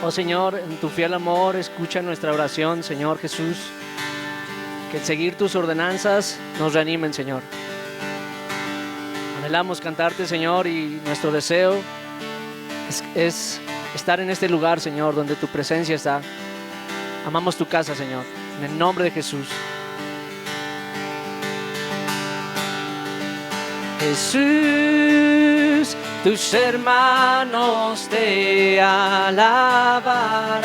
Oh Señor, en tu fiel amor, escucha nuestra oración, Señor Jesús. Que el seguir tus ordenanzas nos reanimen, Señor. Anhelamos cantarte, Señor, y nuestro deseo es estar en este lugar, Señor, donde tu presencia está. Amamos tu casa, Señor, en el nombre de Jesús. Jesús, tus hermanos te alabarán.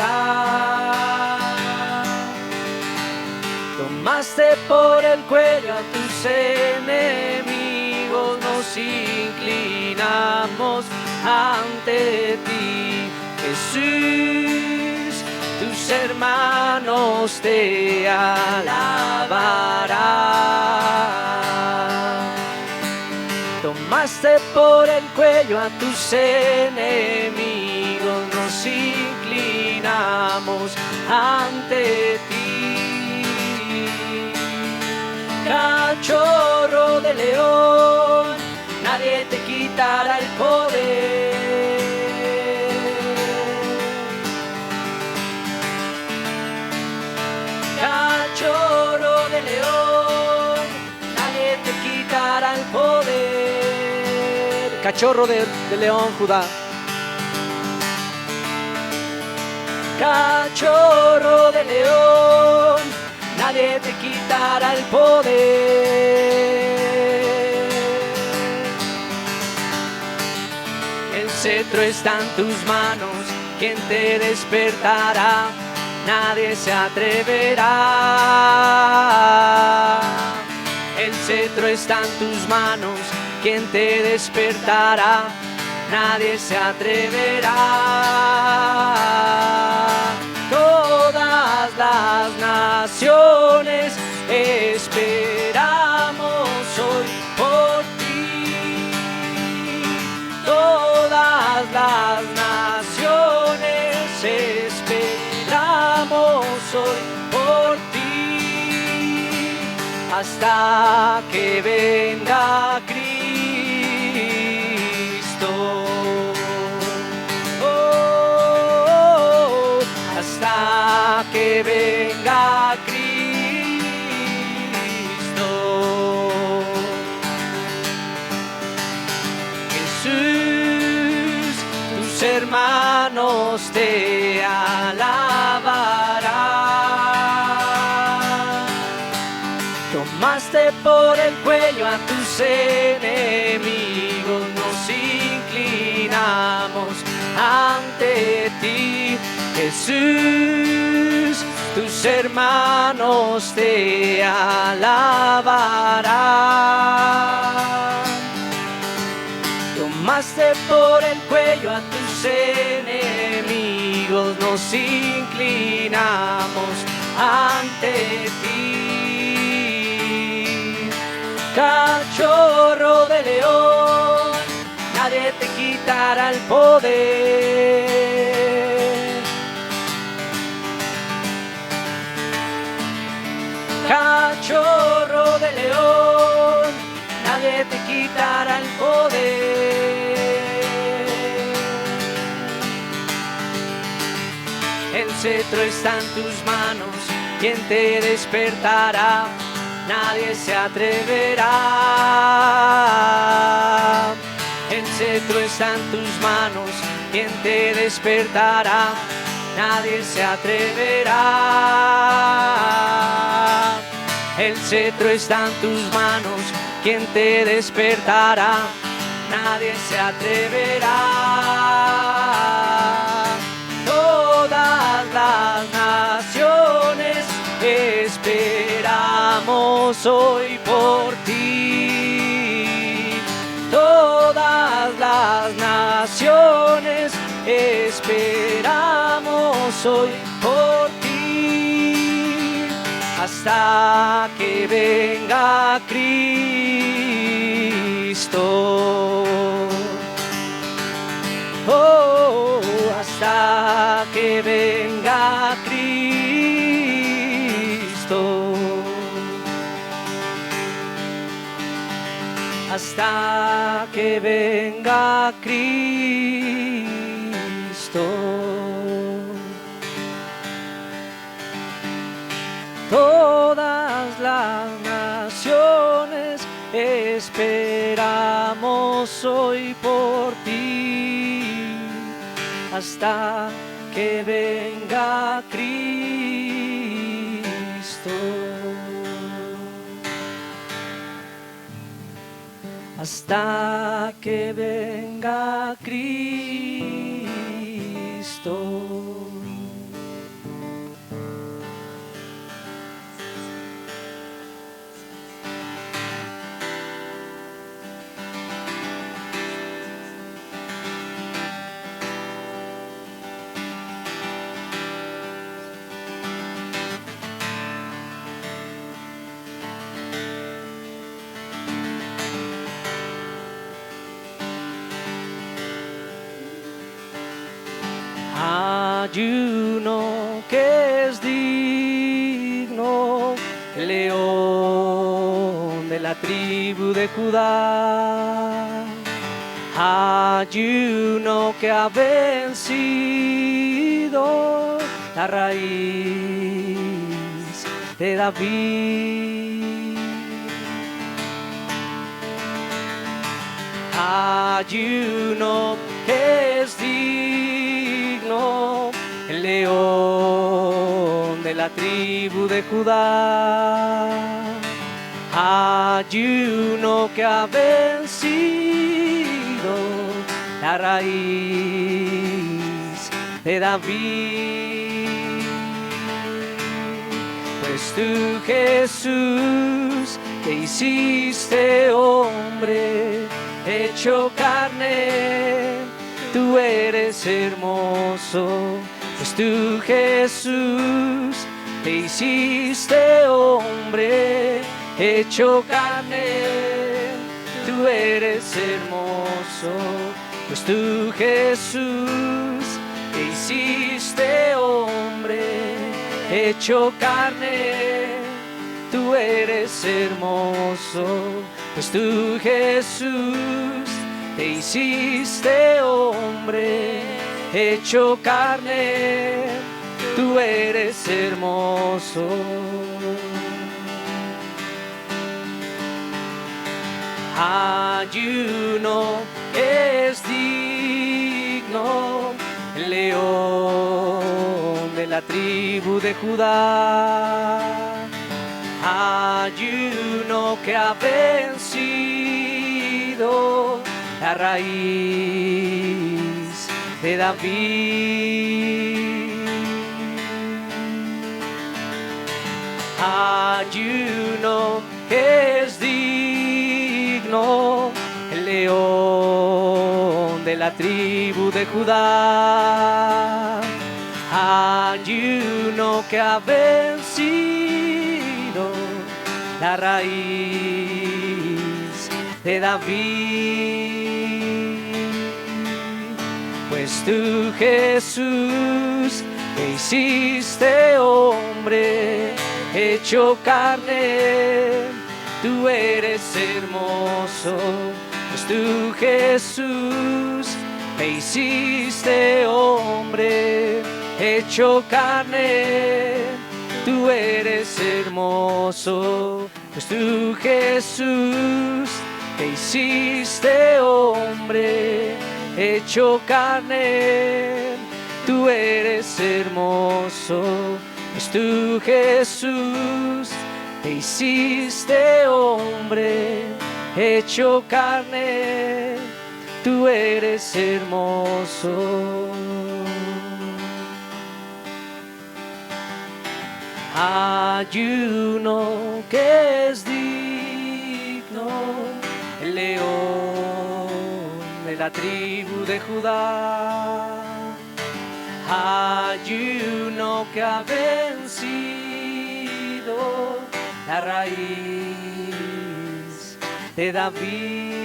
Tomaste por el cuello a tus enemigos, nos inclinamos ante ti. Jesús, tus hermanos te alabarán. Tomaste por el cuello a tus enemigos, nos inclinamos ante ti. Cachorro de león, nadie te quitará el poder. Cachorro de león, nadie te quitará el poder. Cachorro de león, Judá. Cachorro de león, nadie te quitará el poder. El cetro está en tus manos, quien te despertará, nadie se atreverá. El cetro está en tus manos, quien te despertará, nadie se atreverá. Todas las naciones esperamos hoy por ti. Todas las naciones esperamos hoy por ti. Hasta que venga Cristo. Hasta que venga Cristo. Jesús, tus hermanos te alabarán. Tomaste por el cuello a tus enemigos, nos inclinamos ante ti. Jesús, tus hermanos te alabarán. Tomaste por el cuello a tus enemigos, nos inclinamos ante ti. Cachorro de león, nadie te quitará el poder. Cachorro de león, nadie te quitará el poder. El cetro está en tus manos, quien te despertará, nadie se atreverá. El cetro está en tus manos, quien te despertará, nadie se atreverá. El cetro está en tus manos, quien te despertará, nadie se atreverá. Todas las naciones esperamos hoy por ti. Todas las naciones esperamos hoy por ti. Hasta que venga Cristo. Oh, hasta que venga Cristo. Hasta que venga Cristo. todas las naciones esperamos hoy por ti, hasta que venga Cristo. Hasta que venga Cristo. Ayuno que es digno, el león de la tribu de Judá. Ayuno que ha vencido la raíz de David. Ayuno que es digno, el león de la tribu de Judá. Ayuno que ha vencido la raíz de David. Pues tú, Jesús, te hiciste hombre, hecho carne, tú eres hermoso. Pues tú, Jesús, te hiciste hombre, hecho carne, tú eres hermoso. Pues tú, Jesús, te hiciste hombre, hecho carne, tú eres hermoso. Pues tú, Jesús, te hiciste hombre, hecho carne, tú eres hermoso. Ayuno es digno, el león de la tribu de Judá. Ayuno que ha vencido la raíz de David. Ayuno que es digno, el león de la tribu de Judá. Ayuno que ha vencido la raíz de David. Pues tú, Jesús, te hiciste hombre, hecho carne, tú eres hermoso. Pues tú, Jesús, te hiciste hombre, hecho carne, tú eres hermoso. Pues tú, Jesús, te hiciste hombre, hecho carne, tú eres hermoso. Pues tú, Jesús, te hiciste hombre, hecho carne, tú eres hermoso. Ayuno que es digno, el león de la tribu de Judá. Ayuno que ha vencido la raíz de David.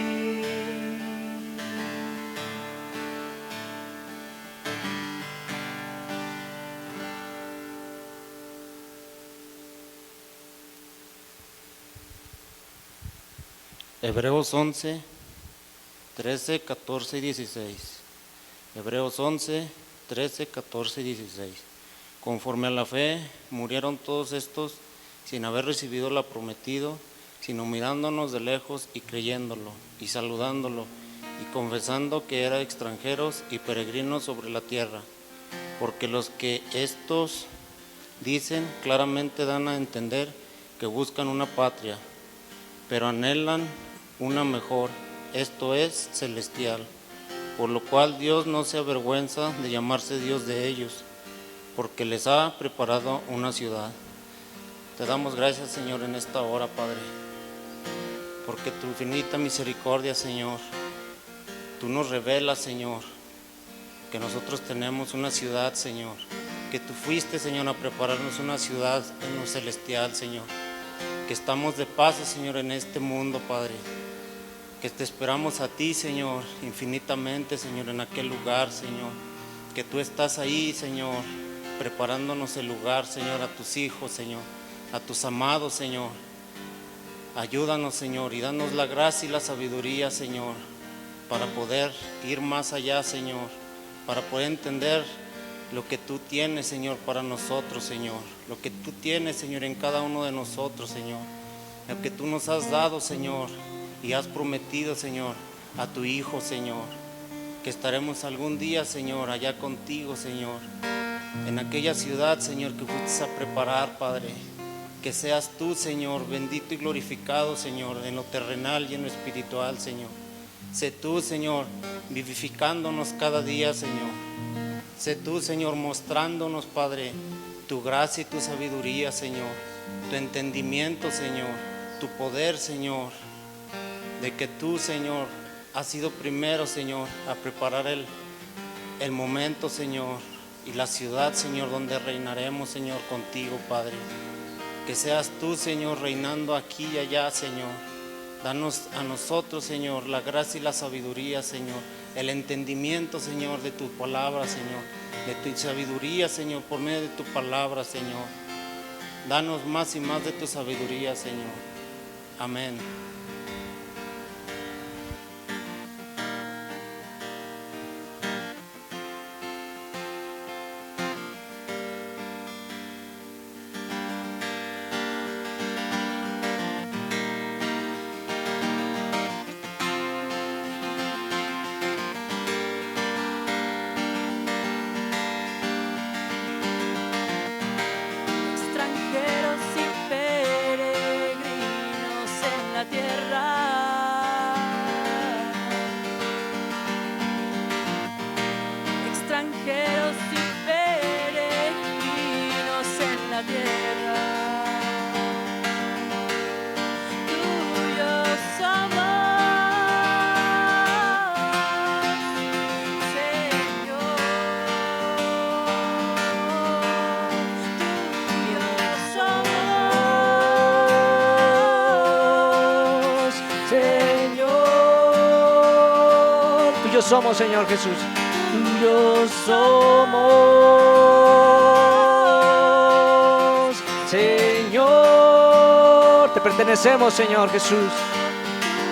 Hebreos 11, 13, 14 y 16. Hebreos 11, 13, 14 y 16. Conforme a la fe, murieron todos estos sin haber recibido lo prometido, sino mirándonos de lejos y creyéndolo, y saludándolo, y confesando que eran extranjeros y peregrinos sobre la tierra. Porque los que estos dicen claramente dan a entender que buscan una patria, pero anhelan una mejor, esto es, celestial. Por lo cual Dios no se avergüenza de llamarse Dios de ellos, porque les ha preparado una ciudad. Te damos gracias, Señor, en esta hora, Padre, porque tu infinita misericordia, Señor, tú nos revelas, Señor, que nosotros tenemos una ciudad, Señor, que tú fuiste, Señor, a prepararnos una ciudad en lo celestial, Señor, que estamos de paso, Señor, en este mundo, Padre, que te esperamos a ti, Señor, infinitamente, Señor, en aquel lugar, Señor, que tú estás ahí, Señor, preparándonos el lugar, Señor, a tus hijos, Señor, a tus amados, Señor. Ayúdanos, Señor, y danos la gracia y la sabiduría, Señor, para poder ir más allá, Señor, para poder entender lo que tú tienes, Señor, para nosotros, Señor, lo que tú tienes, Señor, en cada uno de nosotros, Señor, lo que tú nos has dado, Señor, y has prometido, Señor, a tu Hijo, Señor, que estaremos algún día, Señor, allá contigo, Señor, en aquella ciudad, Señor, que fuiste a preparar, Padre. Que seas tú, Señor, bendito y glorificado, Señor, en lo terrenal y en lo espiritual, Señor. Sé tú, Señor, vivificándonos cada día, Señor. Sé tú, Señor, mostrándonos, Padre, tu gracia y tu sabiduría, Señor. Tu entendimiento, Señor. Tu poder, Señor. De que tú, Señor, has sido primero, Señor, a preparar el momento, Señor, y la ciudad, Señor, donde reinaremos, Señor, contigo, Padre. Que seas tú, Señor, reinando aquí y allá, Señor. Danos a nosotros, Señor, la gracia y la sabiduría, Señor. El entendimiento, Señor, de tu palabra, Señor. De tu sabiduría, Señor, por medio de tu palabra, Señor. Danos más y más de tu sabiduría, Señor. Amén. Extranjeros y peregrinos en la tierra. Extranjeros y peregrinos en la tierra. Tuyos somos, Señor. Tuyos somos, Señor. Tuyos somos, Señor Jesús. Tuyos somos, Señor. Te pertenecemos, Señor Jesús.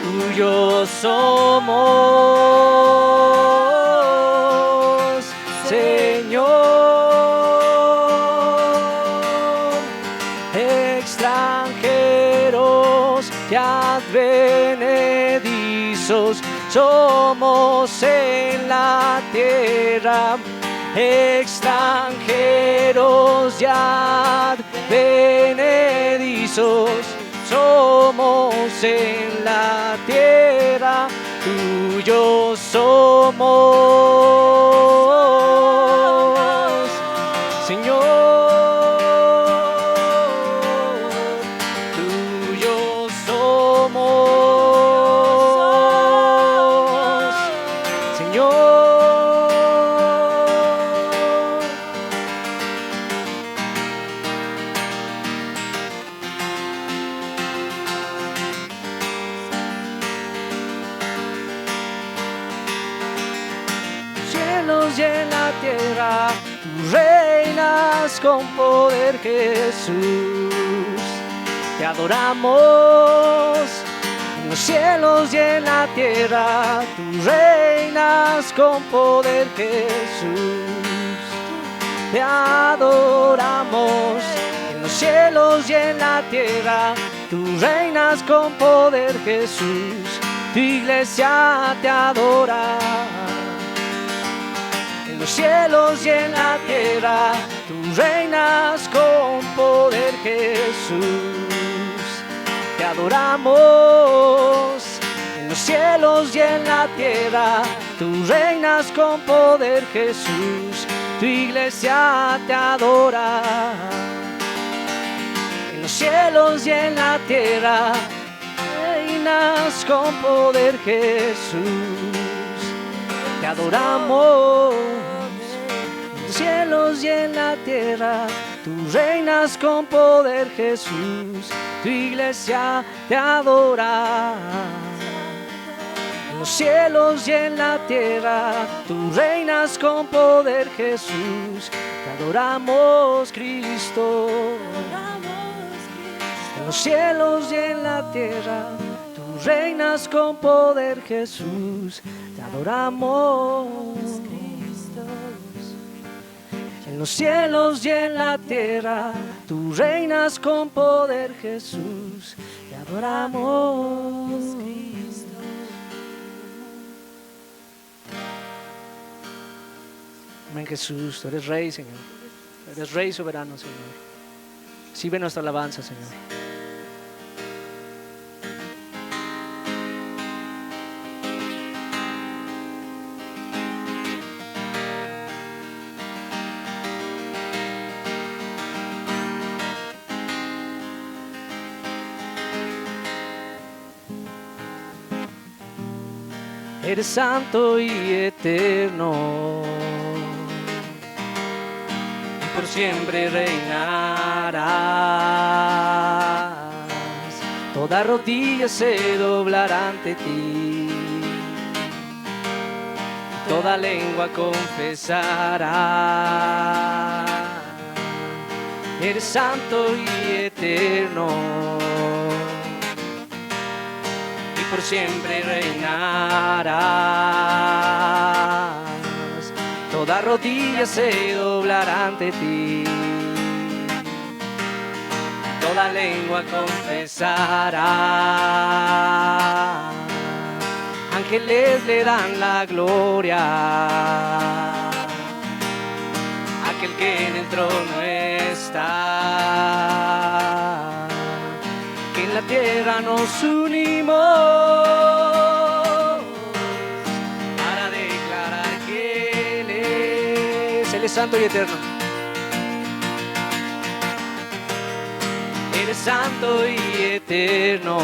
Tuyos somos, Señor. Extranjeros y advenedizos somos en la tierra. Extranjeros y advenedizos somos en la tierra. Tuyos somos, Señor. Tuyos somos, Señor. Cielos y en la tierra, tú reinas con poder, Jesús. Te adoramos en los cielos y en la tierra, tú reinas con poder, Jesús. Te adoramos en los cielos y en la tierra, tú reinas con poder, Jesús, tu iglesia te adora. En los cielos y en la tierra, tú reinas con poder, Jesús, te adoramos. En los cielos y en la tierra, tú reinas con poder, Jesús, tu iglesia te adora. En los cielos y en la tierra, reinas con poder, Jesús, te adoramos. En los cielos y en la tierra, tú reinas con poder, Jesús, tu iglesia te adora. En los cielos y en la tierra, tú reinas con poder, Jesús, te adoramos, Cristo. En los cielos y en la tierra, tú reinas con poder, Jesús, te adoramos, Cristo. En los cielos y en la tierra, tú reinas con poder, Jesús, te adoramos, Cristo. Amén, Jesús, tú eres Rey, Señor. Eres Rey soberano, Señor. Recibe nuestra alabanza, Señor. Eres santo y eterno, y por siempre reinarás. Toda rodilla se doblará ante ti, toda lengua confesará. Eres santo y eterno, por siempre reinarás. Toda rodilla se doblará ante ti, toda lengua confesará. Ángeles le dan la gloria, aquel que en el trono está. Que en la tierra nos unimos para declarar que Él es santo y eterno. Eres santo y eterno,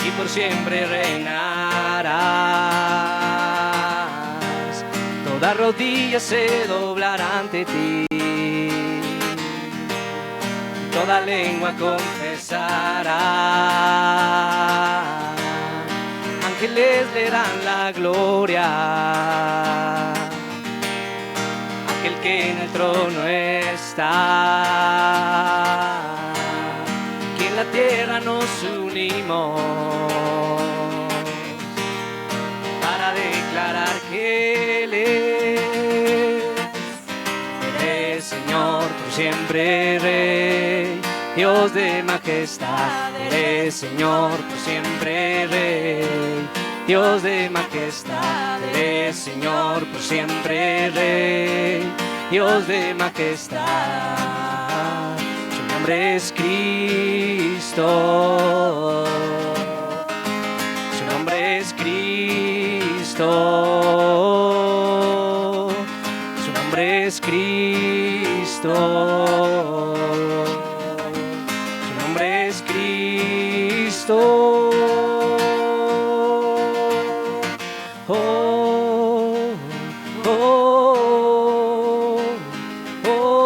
y por siempre reinarás. Toda rodilla se doblará ante ti, toda lengua confesará. Ángeles le dan la gloria, aquel que en el trono está. Que en la tierra nos unimos para declarar que Él es Señor, por siempre Rey, Dios de majestad. Eres Señor, por siempre Rey, Dios de majestad. Eres Señor, por siempre Rey, Dios de majestad. Su nombre es Cristo, su nombre es Cristo, su nombre es Cristo, su nombre es Cristo. Oh, oh, oh,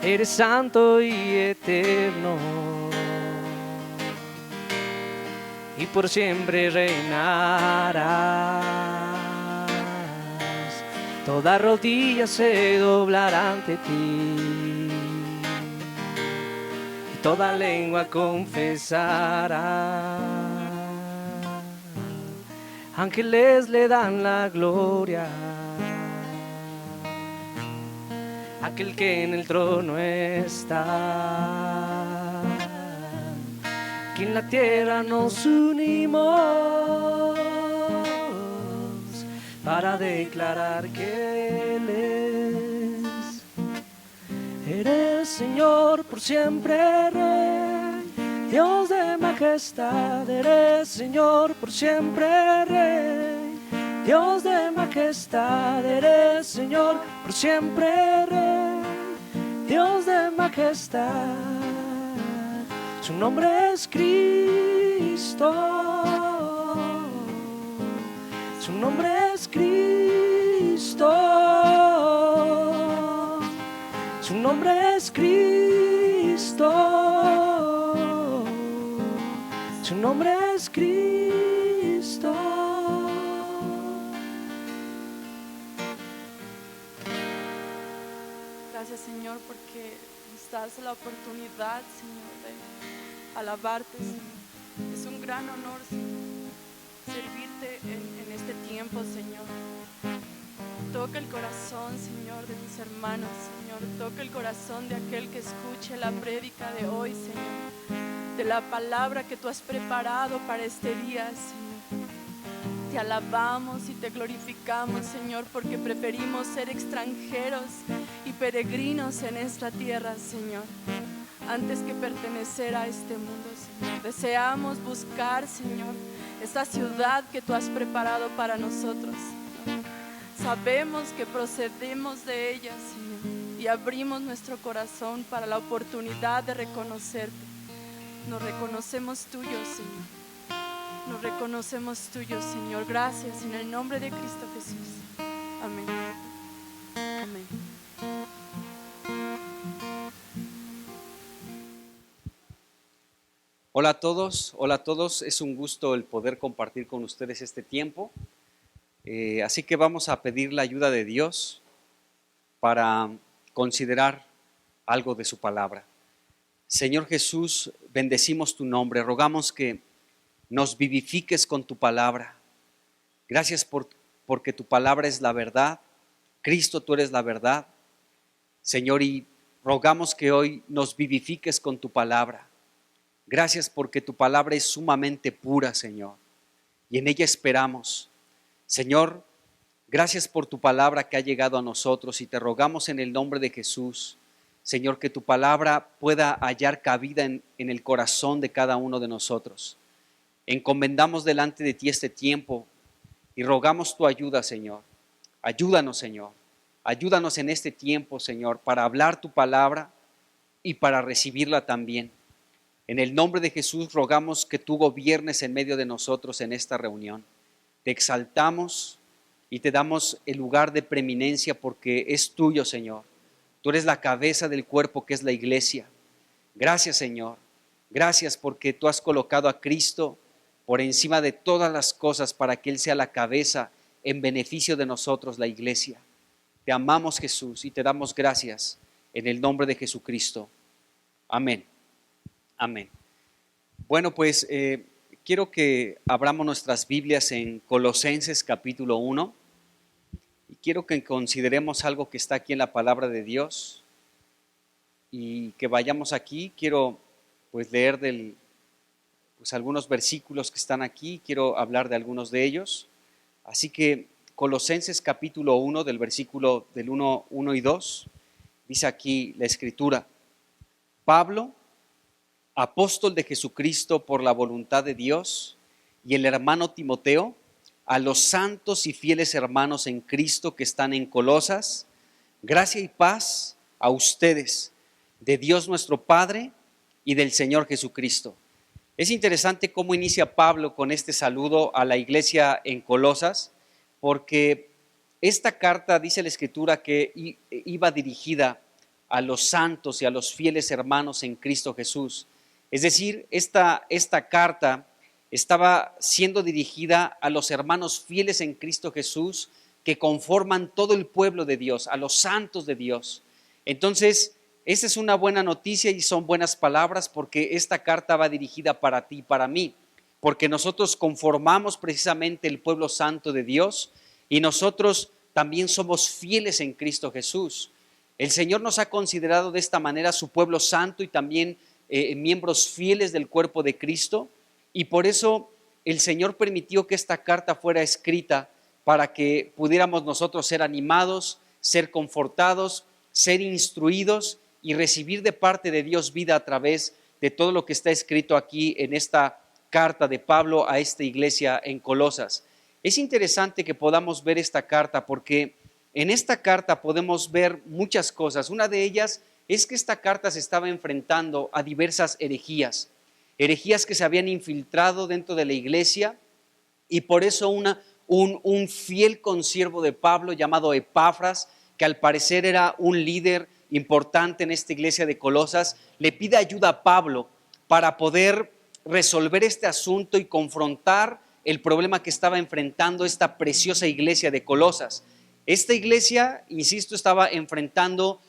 Eres santo y eterno, y por siempre reinarás. toda rodilla se doblará ante ti, y toda lengua confesará. Ángeles le dan la gloria, aquel que en el trono está. Aquí en la tierra nos unimos para declarar que Él es. Eres Señor por siempre, Rey, Dios de majestad. Eres Señor por siempre, Rey, Dios de majestad. Eres Señor por siempre, Rey, Dios de majestad. Su nombre es Cristo, su nombre es Cristo, su nombre es Cristo, su nombre es Cristo. Gracias, Señor, porque nos das la oportunidad, Señor, de alabarte, Señor. Es un gran honor, Señor, servirte en este tiempo, Señor. Toca el corazón, Señor, de mis hermanos, Señor. Toca el corazón de aquel que escuche la prédica de hoy, Señor, de la palabra que tú has preparado para este día, Señor. Te alabamos y te glorificamos, Señor, porque preferimos ser extranjeros y peregrinos en esta tierra, Señor, antes que pertenecer a este mundo, Señor. Deseamos buscar, Señor, esta ciudad que tú has preparado para nosotros, Señor. Sabemos que procedemos de ella, Señor, y abrimos nuestro corazón para la oportunidad de reconocerte. Nos reconocemos tuyos, Señor. Nos reconocemos tuyos, Señor. Gracias en el nombre de Cristo Jesús. Amén. Amén. Hola a todos, hola a todos. Es un gusto el poder compartir con ustedes este tiempo. Así que vamos a pedir la ayuda de Dios para considerar algo de su palabra. Señor Jesús, bendecimos tu nombre. Rogamos que nos vivifiques con tu palabra. Gracias porque tu palabra es la verdad. Cristo, tú eres la verdad. Señor, y rogamos que hoy nos vivifiques con tu palabra. Gracias porque tu palabra es sumamente pura, Señor, y en ella esperamos. Señor, gracias por tu palabra que ha llegado a nosotros y te rogamos en el nombre de Jesús, Señor, que tu palabra pueda hallar cabida en el corazón de cada uno de nosotros. Encomendamos delante de ti este tiempo y rogamos tu ayuda, Señor. Ayúdanos, Señor. Ayúdanos en este tiempo, Señor, para hablar tu palabra y para recibirla también. En el nombre de Jesús rogamos que tú gobiernes en medio de nosotros en esta reunión. Te exaltamos y te damos el lugar de preeminencia porque es tuyo, Señor. Tú eres la cabeza del cuerpo que es la iglesia. Gracias, Señor. Gracias porque tú has colocado a Cristo por encima de todas las cosas para que Él sea la cabeza en beneficio de nosotros, la iglesia. Te amamos, Jesús, y te damos gracias en el nombre de Jesucristo. Amén. Amén. Bueno, pues quiero que abramos nuestras Biblias en Colosenses capítulo 1 y quiero que consideremos algo que está aquí en la palabra de Dios y que vayamos aquí. Quiero pues leer algunos versículos que están aquí, quiero hablar de algunos de ellos. Así que Colosenses capítulo 1 del versículo del 1 y 2, dice aquí la Escritura: Pablo, apóstol de Jesucristo por la voluntad de Dios, y el hermano Timoteo, a los santos y fieles hermanos en Cristo que están en Colosas, gracia y paz a ustedes, de Dios nuestro Padre y del Señor Jesucristo. Es interesante cómo inicia Pablo con este saludo a la iglesia en Colosas, porque esta carta, dice la Escritura, que iba dirigida a los santos y a los fieles hermanos en Cristo Jesús. Es decir, esta carta estaba siendo dirigida a los hermanos fieles en Cristo Jesús, que conforman todo el pueblo de Dios, a los santos de Dios. Entonces, esta es una buena noticia y son buenas palabras, porque esta carta va dirigida para ti y para mí, porque nosotros conformamos precisamente el pueblo santo de Dios y nosotros también somos fieles en Cristo Jesús. El Señor nos ha considerado de esta manera su pueblo santo y también miembros fieles del cuerpo de Cristo, y por eso el Señor permitió que esta carta fuera escrita para que pudiéramos nosotros ser animados, ser confortados, ser instruidos y recibir de parte de Dios vida a través de todo lo que está escrito aquí en esta carta de Pablo a esta iglesia en Colosas. Es interesante que podamos ver esta carta, porque en esta carta podemos ver muchas cosas. Una de ellas es que esta carta se estaba enfrentando a diversas herejías que se habían infiltrado dentro de la iglesia, y por eso un fiel consiervo de Pablo llamado Epafras, que al parecer era un líder importante en esta iglesia de Colosas, le pide ayuda a Pablo para poder resolver este asunto y confrontar el problema que estaba enfrentando esta preciosa iglesia de Colosas. Esta iglesia, insisto, estaba enfrentando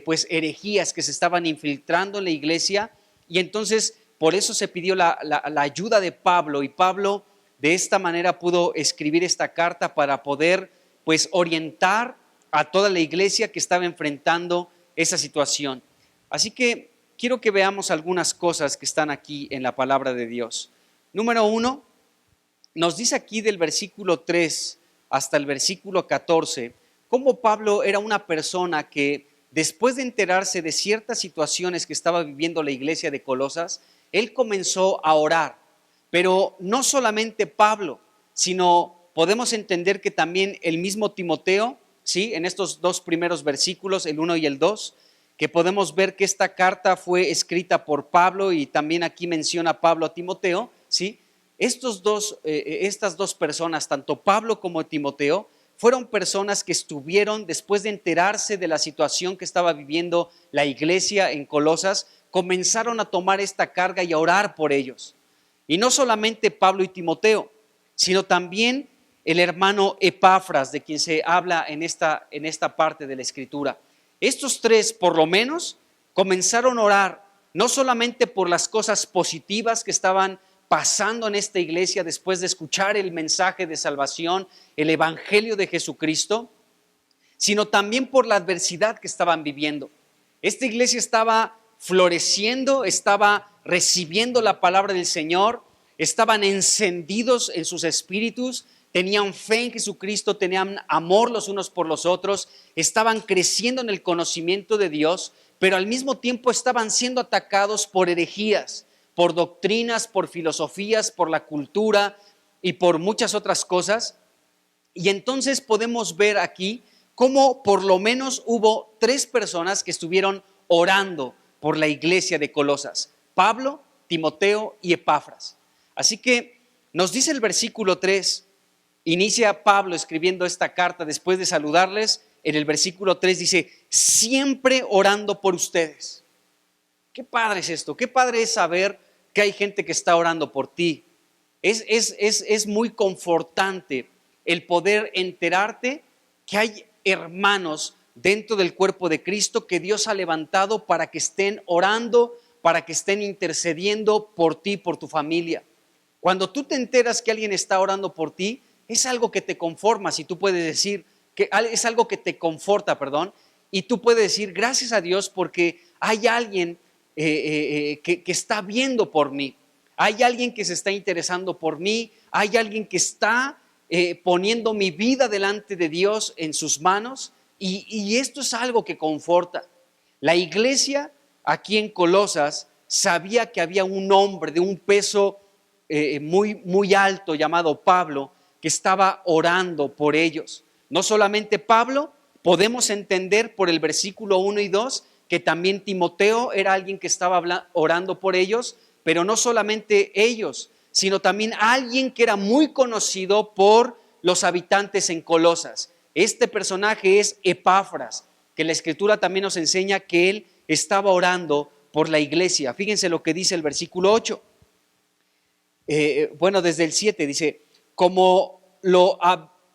pues herejías que se estaban infiltrando en la iglesia, y entonces por eso se pidió la ayuda de Pablo, y Pablo de esta manera pudo escribir esta carta para poder pues orientar a toda la iglesia que estaba enfrentando esa situación. Así que quiero que veamos algunas cosas que están aquí en la palabra de Dios. Número 1, nos dice aquí del versículo 3 hasta el versículo 14, cómo Pablo era una persona que después de enterarse de ciertas situaciones que estaba viviendo la iglesia de Colosas, él comenzó a orar. Pero no solamente Pablo, sino podemos entender que también el mismo Timoteo, ¿sí? En estos dos primeros versículos, el 1 y el 2, que podemos ver que esta carta fue escrita por Pablo, y también aquí menciona Pablo a Timoteo, ¿sí? Estas dos personas, tanto Pablo como Timoteo, fueron personas que estuvieron, después de enterarse de la situación que estaba viviendo la iglesia en Colosas, comenzaron a tomar esta carga y a orar por ellos. Y no solamente Pablo y Timoteo, sino también el hermano Epafras, de quien se habla en esta parte de la Escritura. Estos tres, por lo menos, comenzaron a orar, no solamente por las cosas positivas que estaban pasando en esta iglesia después de escuchar el mensaje de salvación, el evangelio de Jesucristo, sino también por la adversidad que estaban viviendo. Esta iglesia estaba floreciendo, estaba recibiendo la palabra del Señor, estaban encendidos en sus espíritus, tenían fe en Jesucristo, tenían amor los unos por los otros, estaban creciendo en el conocimiento de Dios, pero al mismo tiempo estaban siendo atacados por herejías, por doctrinas, por filosofías, por la cultura y por muchas otras cosas. Y entonces podemos ver aquí cómo por lo menos hubo 3 personas que estuvieron orando por la iglesia de Colosas: Pablo, Timoteo y Epafras. Así que nos dice el versículo 3, inicia Pablo escribiendo esta carta después de saludarles. En el versículo 3 dice: siempre orando por ustedes. Qué padre es esto, qué padre es saber que hay gente que está orando por ti. Es muy confortante el poder enterarte que hay hermanos dentro del cuerpo de Cristo que Dios ha levantado para que estén orando, para que estén intercediendo por ti, por tu familia. Cuando tú te enteras que alguien está orando por ti, es algo que te conforma, si tú puedes decir, que es algo que te conforta, y tú puedes decir gracias a Dios porque hay alguien que está viendo por mí, hay alguien que se está interesando por mí, hay alguien que está poniendo mi vida delante de Dios en sus manos, y esto es algo que conforta. La iglesia aquí en Colosas sabía que había un hombre de un peso muy alto llamado Pablo, que estaba orando por ellos. No solamente Pablo, podemos entender por el versículo 1 y 2 que también Timoteo era alguien que estaba orando por ellos, pero no solamente ellos, sino también alguien que era muy conocido por los habitantes en Colosas. Este personaje es Epafras, que la Escritura también nos enseña que él estaba orando por la iglesia. Fíjense lo que dice el versículo 8. Desde el 7 dice: como lo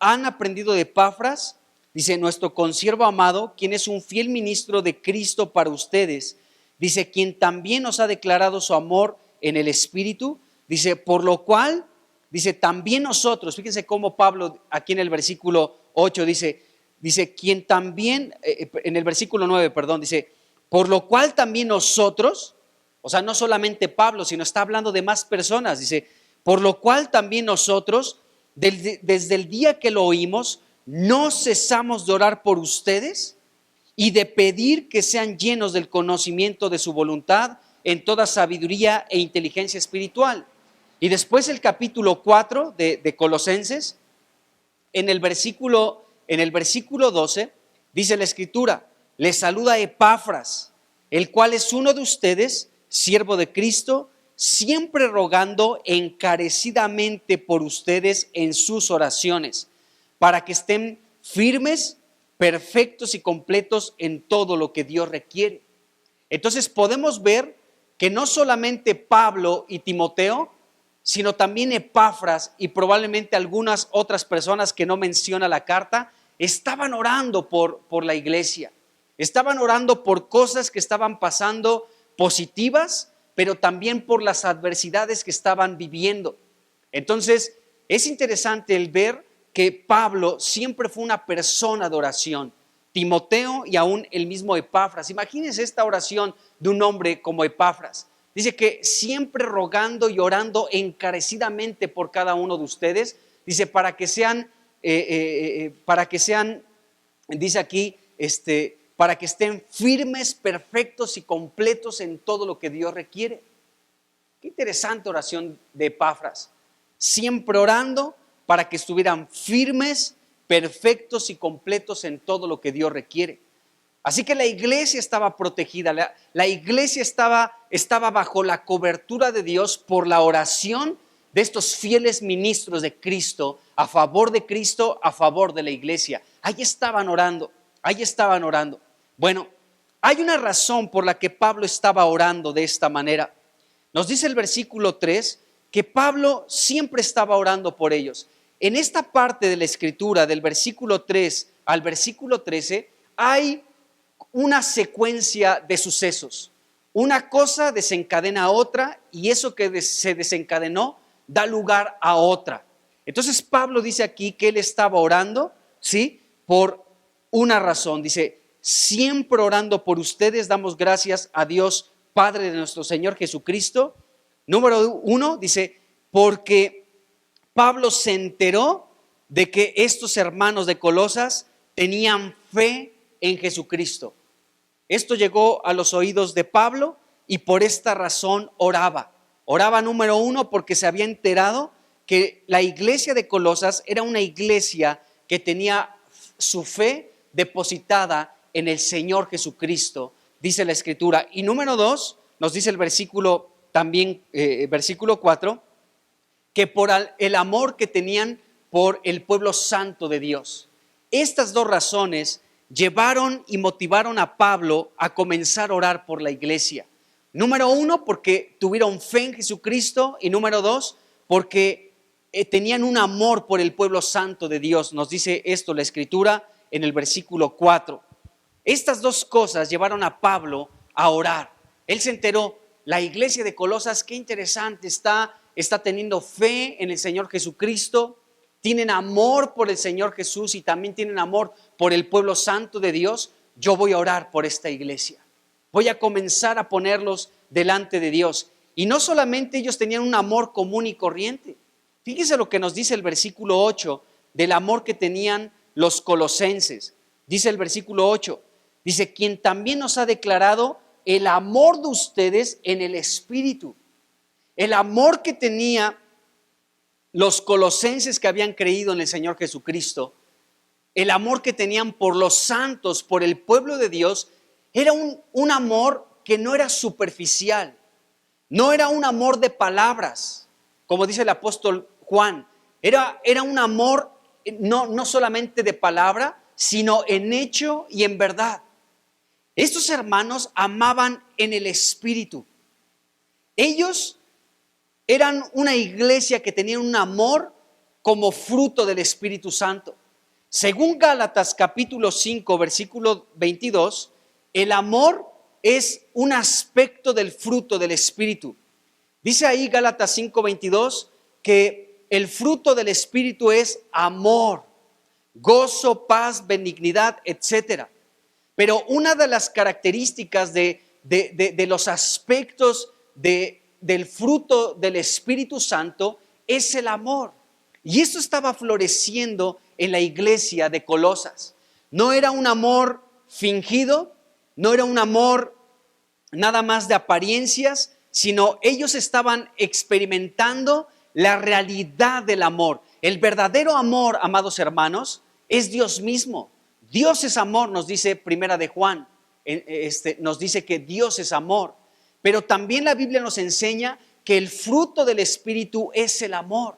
han aprendido de Epafras, dice, nuestro consiervo amado, quien es un fiel ministro de Cristo para ustedes, dice, quien también nos ha declarado su amor en el Espíritu, dice, por lo cual, dice, también nosotros, fíjense cómo Pablo aquí en el versículo 8 dice, quien también, en el versículo 9, perdón, dice, por lo cual también nosotros, o sea, no solamente Pablo, sino está hablando de más personas, dice, por lo cual también nosotros, desde el día que lo oímos, no cesamos de orar por ustedes y de pedir que sean llenos del conocimiento de su voluntad en toda sabiduría e inteligencia espiritual. Y después el capítulo 4 de Colosenses, en el versículo 12, dice la Escritura, les saluda Epafras, el cual es uno de ustedes, siervo de Cristo, siempre rogando encarecidamente por ustedes en sus oraciones, para que estén firmes, perfectos y completos en todo lo que Dios requiere. Entonces podemos ver que no solamente Pablo y Timoteo, sino también Epafras y probablemente algunas otras personas que no menciona la carta, estaban orando por la iglesia, estaban orando por cosas que estaban pasando positivas, pero también por las adversidades que estaban viviendo. Entonces, es interesante el ver que Pablo siempre fue una persona de oración, Timoteo y aún el mismo Epafras. Imagínense esta oración de un hombre como Epafras. Dice que siempre rogando y orando encarecidamente por cada uno de ustedes, dice para que sean, dice aquí, para que estén firmes, perfectos y completos en todo lo que Dios requiere. Qué interesante oración de Epafras. Siempre orando para que estuvieran firmes, perfectos y completos en todo lo que Dios requiere. Así que la iglesia estaba protegida, la iglesia estaba bajo la cobertura de Dios por la oración de estos fieles ministros de Cristo, a favor de Cristo, a favor de la iglesia. Ahí estaban orando. Bueno, hay una razón por la que Pablo estaba orando de esta manera. Nos dice el versículo 3 que Pablo siempre estaba orando por ellos. En esta parte de la escritura, del versículo 3 al versículo 13, hay una secuencia de sucesos. Una cosa desencadena a otra y eso que se desencadenó da lugar a otra. Entonces Pablo dice aquí que él estaba orando, ¿sí? Por una razón. Dice, siempre orando por ustedes, damos gracias a Dios, Padre de nuestro Señor Jesucristo. Número 1, dice, porque Pablo se enteró de que estos hermanos de Colosas tenían fe en Jesucristo. Esto llegó a los oídos de Pablo y por esta razón oraba. Oraba, número 1, porque se había enterado que la iglesia de Colosas era una iglesia que tenía su fe depositada en el Señor Jesucristo, dice la Escritura. Y número 2, nos dice el versículo también, versículo 4, que por el amor que tenían por el pueblo santo de Dios. Estas dos razones llevaron y motivaron a Pablo a comenzar a orar por la iglesia. Número 1, porque tuvieron fe en Jesucristo, y número 2, porque tenían un amor por el pueblo santo de Dios. Nos dice esto la Escritura en el versículo 4. Estas dos cosas llevaron a Pablo a orar. Él se enteró, la iglesia de Colosas, qué interesante, está teniendo fe en el Señor Jesucristo, tienen amor por el Señor Jesús y también tienen amor por el pueblo santo de Dios. Yo voy a orar por esta iglesia. Voy a comenzar a ponerlos delante de Dios. Y no solamente ellos tenían un amor común y corriente. Fíjense lo que nos dice el versículo 8 del amor que tenían los colosenses. Dice el versículo 8, dice, quien también nos ha declarado el amor de ustedes en el Espíritu. El amor que tenía los colosenses que habían creído en el Señor Jesucristo, el amor que tenían por los santos, por el pueblo de Dios, era un amor que no era superficial, no era un amor de palabras, como dice el apóstol Juan, era un amor no solamente de palabra, sino en hecho y en verdad. Estos hermanos amaban en el Espíritu. Ellos eran una iglesia que tenía un amor como fruto del Espíritu Santo. Según Gálatas capítulo 5, versículo 22, el amor es un aspecto del fruto del Espíritu. Dice ahí Gálatas 5:22 que el fruto del Espíritu es amor, gozo, paz, benignidad, etcétera. Pero una de las características de los aspectos del fruto del Espíritu Santo es el amor. Y esto estaba floreciendo en la iglesia de Colosas. No era un amor fingido, no era un amor nada más de apariencias, sino ellos estaban experimentando la realidad del amor. El verdadero amor, amados hermanos, es Dios mismo. Dios es amor, nos dice Primera de Juan. Nos dice que Dios es amor. Pero también la Biblia nos enseña que el fruto del Espíritu es el amor.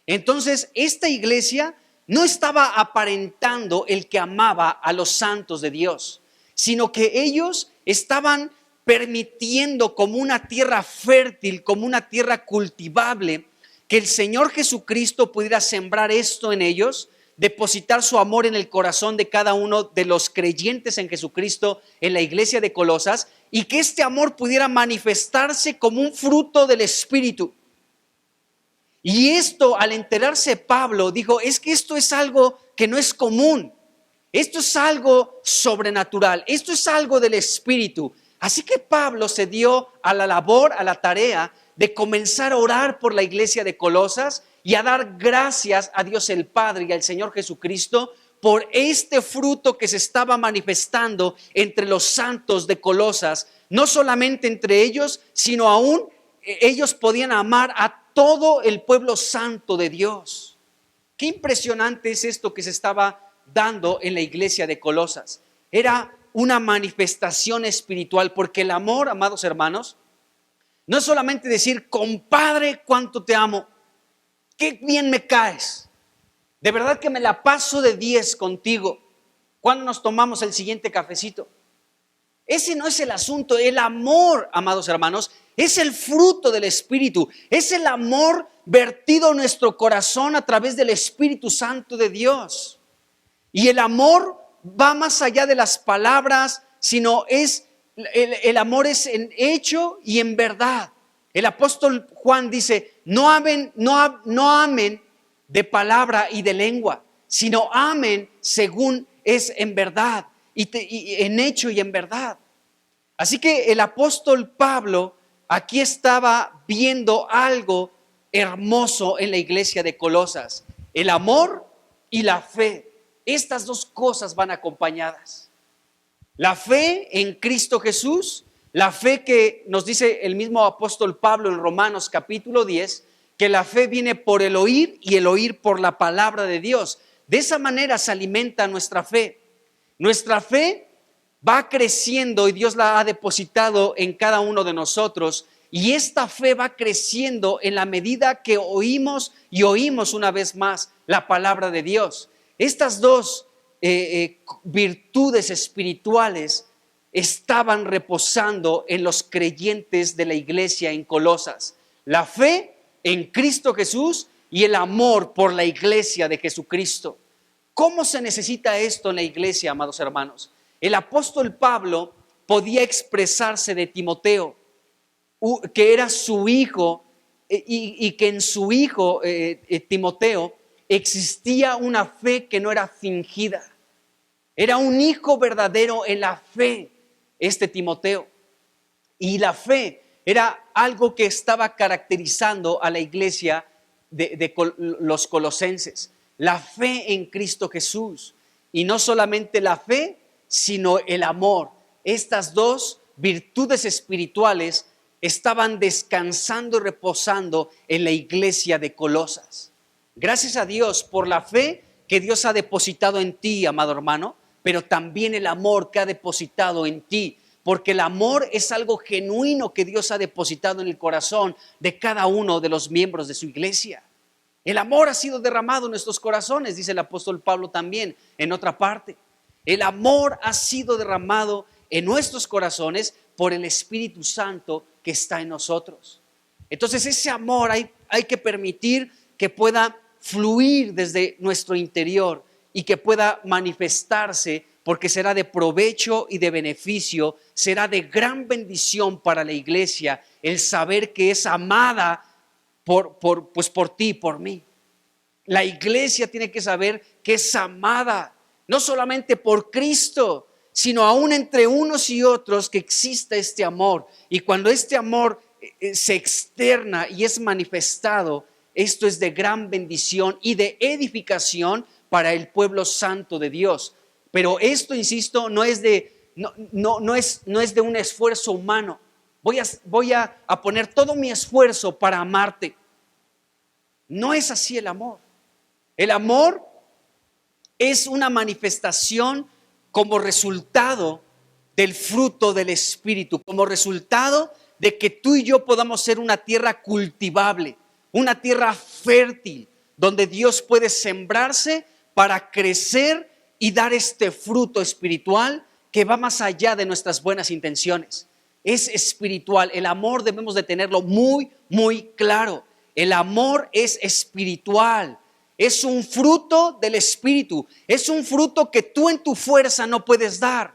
Entonces, esta iglesia no estaba aparentando el que amaba a los santos de Dios, sino que ellos estaban permitiendo como una tierra fértil, como una tierra cultivable, que el Señor Jesucristo pudiera sembrar esto en ellos, depositar su amor en el corazón de cada uno de los creyentes en Jesucristo en la iglesia de Colosas, y que este amor pudiera manifestarse como un fruto del Espíritu. Y esto, al enterarse Pablo, dijo, es que esto es algo que no es común. Esto es algo sobrenatural. Esto es algo del Espíritu. Así que Pablo se dio a la labor, a la tarea de comenzar a orar por la iglesia de Colosas y a dar gracias a Dios el Padre y al Señor Jesucristo por este fruto que se estaba manifestando entre los santos de Colosas. No solamente entre ellos, sino aún ellos podían amar a todo el pueblo santo de Dios. Qué impresionante es esto que se estaba dando en la iglesia de Colosas. Era una manifestación espiritual, porque el amor, amados hermanos, no es solamente decir, compadre, cuánto te amo, qué bien me caes, de verdad que me la paso de 10 contigo. ¿Cuándo nos tomamos el siguiente cafecito? Ese no es el asunto. El amor, amados hermanos, es el fruto del Espíritu. Es el amor vertido en nuestro corazón a través del Espíritu Santo de Dios. Y el amor va más allá de las palabras, sino el amor es en hecho y en verdad. El apóstol Juan dice, no amen de palabra y de lengua, sino amen según es en verdad y en hecho y en verdad. Así que el apóstol Pablo aquí estaba viendo algo hermoso en la iglesia de Colosas. El amor y la fe. Estas dos cosas van acompañadas. La fe en Cristo Jesús, la fe que nos dice el mismo apóstol Pablo en Romanos capítulo 10, que la fe viene por el oír y el oír por la palabra de Dios. De esa manera se alimenta nuestra fe. Nuestra fe va creciendo y Dios la ha depositado en cada uno de nosotros, y esta fe va creciendo en la medida que oímos y oímos una vez más la palabra de Dios. Estas dos virtudes espirituales estaban reposando en los creyentes de la iglesia en Colosas. La fe en Cristo Jesús y el amor por la iglesia de Jesucristo. ¿Cómo se necesita esto en la iglesia, amados hermanos? El apóstol Pablo podía expresarse de Timoteo, que era su hijo, y que en su hijo Timoteo existía una fe que no era fingida. Era un hijo verdadero en la fe, Timoteo. Y la fe era algo que estaba caracterizando a la iglesia de los colosenses. La fe en Cristo Jesús. Y no solamente la fe, sino el amor. Estas dos virtudes espirituales estaban descansando y reposando en la iglesia de Colosas. Gracias a Dios por la fe que Dios ha depositado en ti, amado hermano, pero también el amor que ha depositado en ti, porque el amor es algo genuino que Dios ha depositado en el corazón de cada uno de los miembros de su iglesia. El amor ha sido derramado en nuestros corazones, dice el apóstol Pablo también en otra parte. El amor ha sido derramado en nuestros corazones por el Espíritu Santo que está en nosotros. Entonces ese amor hay que permitir que pueda fluir desde nuestro interior y que pueda manifestarse, porque será de provecho y de beneficio, será de gran bendición para la iglesia el saber que es amada por ti y por mí. La iglesia tiene que saber que es amada, no solamente por Cristo, sino aún entre unos y otros, que exista este amor. Y cuando este amor se externa y es manifestado, esto es de gran bendición y de edificación para el pueblo santo de Dios. Pero esto, insisto, no es de un esfuerzo humano. Voy a poner todo mi esfuerzo para amarte. No es así el amor. El amor es una manifestación como resultado del fruto del Espíritu, como resultado de que tú y yo podamos ser una tierra cultivable, una tierra fértil, donde Dios puede sembrarse para crecer y dar este fruto espiritual que va más allá de nuestras buenas intenciones. Es espiritual. El amor debemos de tenerlo muy, muy claro. El amor es espiritual. Es un fruto del Espíritu. Es un fruto que tú en tu fuerza no puedes dar.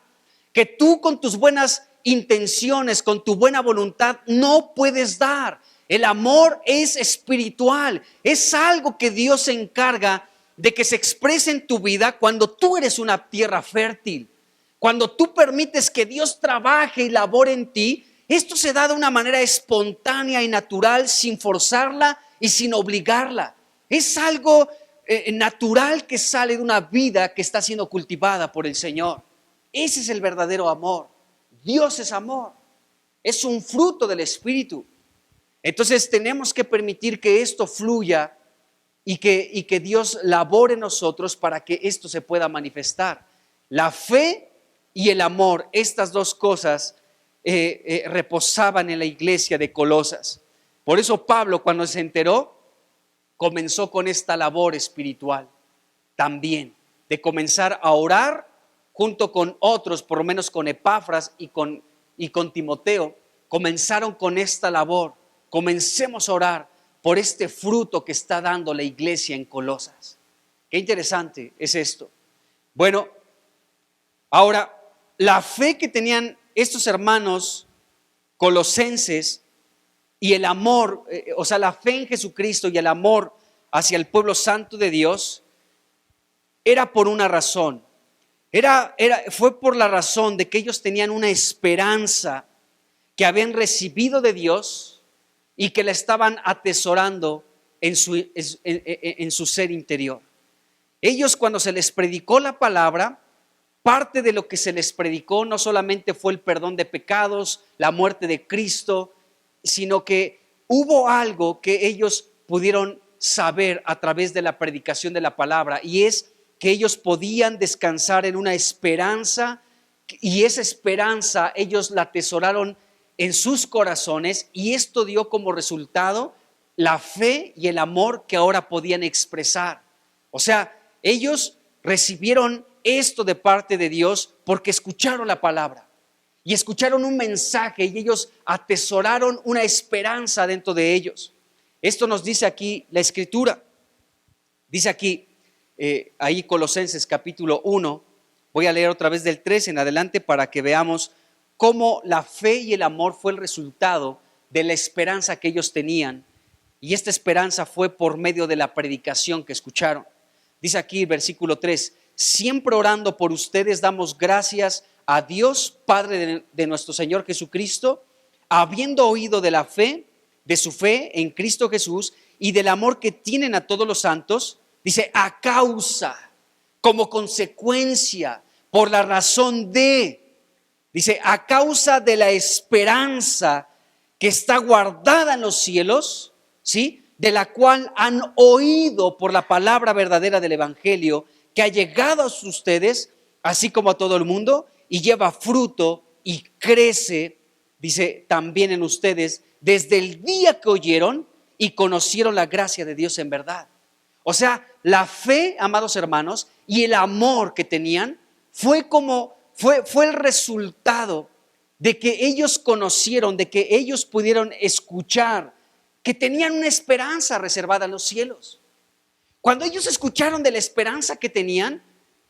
Que tú con tus buenas intenciones, con tu buena voluntad no puedes dar. El amor es espiritual. Es algo que Dios se encarga de que se exprese en tu vida cuando tú eres una tierra fértil. Cuando tú permites que Dios trabaje y labore en ti, esto se da de una manera espontánea y natural, sin forzarla y sin obligarla. Es algo natural que sale de una vida que está siendo cultivada por el Señor. Ese es el verdadero amor. Dios es amor. Es un fruto del Espíritu. Entonces tenemos que permitir que esto fluya y que Dios labore en nosotros para que esto se pueda manifestar. La fe y el amor, estas dos cosas reposaban en la iglesia de Colosas. Por eso Pablo, cuando se enteró, comenzó con esta labor espiritual también, de comenzar a orar junto con otros, por lo menos con Epafras y con Timoteo. Comenzaron con esta labor. Comencemos a orar por este fruto que está dando la iglesia en Colosas. Qué interesante es esto. Bueno, ahora, la fe que tenían estos hermanos colosenses y el amor, o sea, la fe en Jesucristo y el amor hacia el pueblo santo de Dios, era por una razón. Fue por la razón de que ellos tenían una esperanza que habían recibido de Dios y que la estaban atesorando en su ser interior. Ellos, cuando se les predicó la palabra, parte de lo que se les predicó no solamente fue el perdón de pecados, la muerte de Cristo, sino que hubo algo que ellos pudieron saber a través de la predicación de la palabra, y es que ellos podían descansar en una esperanza, y esa esperanza ellos la atesoraron en sus corazones, y esto dio como resultado la fe y el amor que ahora podían expresar. O sea, ellos recibieron esto de parte de Dios porque escucharon la palabra y escucharon un mensaje, y ellos atesoraron una esperanza dentro de ellos. Esto nos dice aquí la Escritura. Dice aquí, ahí Colosenses capítulo 1, voy a leer otra vez del 3 en adelante para que veamos cómo la fe y el amor fue el resultado de la esperanza que ellos tenían, y esta esperanza fue por medio de la predicación que escucharon. Dice aquí versículo 3: siempre orando por ustedes damos gracias a Dios Padre de nuestro Señor Jesucristo, habiendo oído de la fe, de su fe en Cristo Jesús y del amor que tienen a todos los santos. Dice, a causa, como consecuencia, por la razón de, dice, a causa de la esperanza que está guardada en los cielos, ¿sí? De la cual han oído por la palabra verdadera del Evangelio, que ha llegado a ustedes, así como a todo el mundo, y lleva fruto y crece, dice, también en ustedes, desde el día que oyeron y conocieron la gracia de Dios en verdad. O sea, la fe, amados hermanos, y el amor que tenían fue el resultado de que ellos conocieron, de que ellos pudieron escuchar que tenían una esperanza reservada en los cielos. Cuando ellos escucharon de la esperanza que tenían,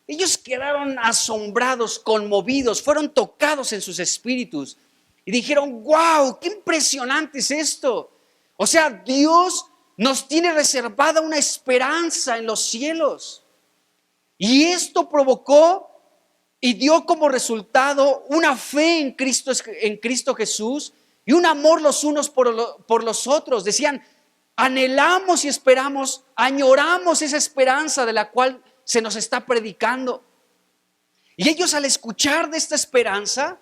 ellos quedaron asombrados, conmovidos, fueron tocados en sus espíritus y dijeron: wow, qué impresionante es esto. O sea, Dios nos tiene reservada una esperanza en los cielos. Y esto provocó y dio como resultado una fe en Cristo Jesús y un amor los unos por los otros. Decían: anhelamos y esperamos, añoramos esa esperanza de la cual se nos está predicando. Y ellos, al escuchar de esta esperanza,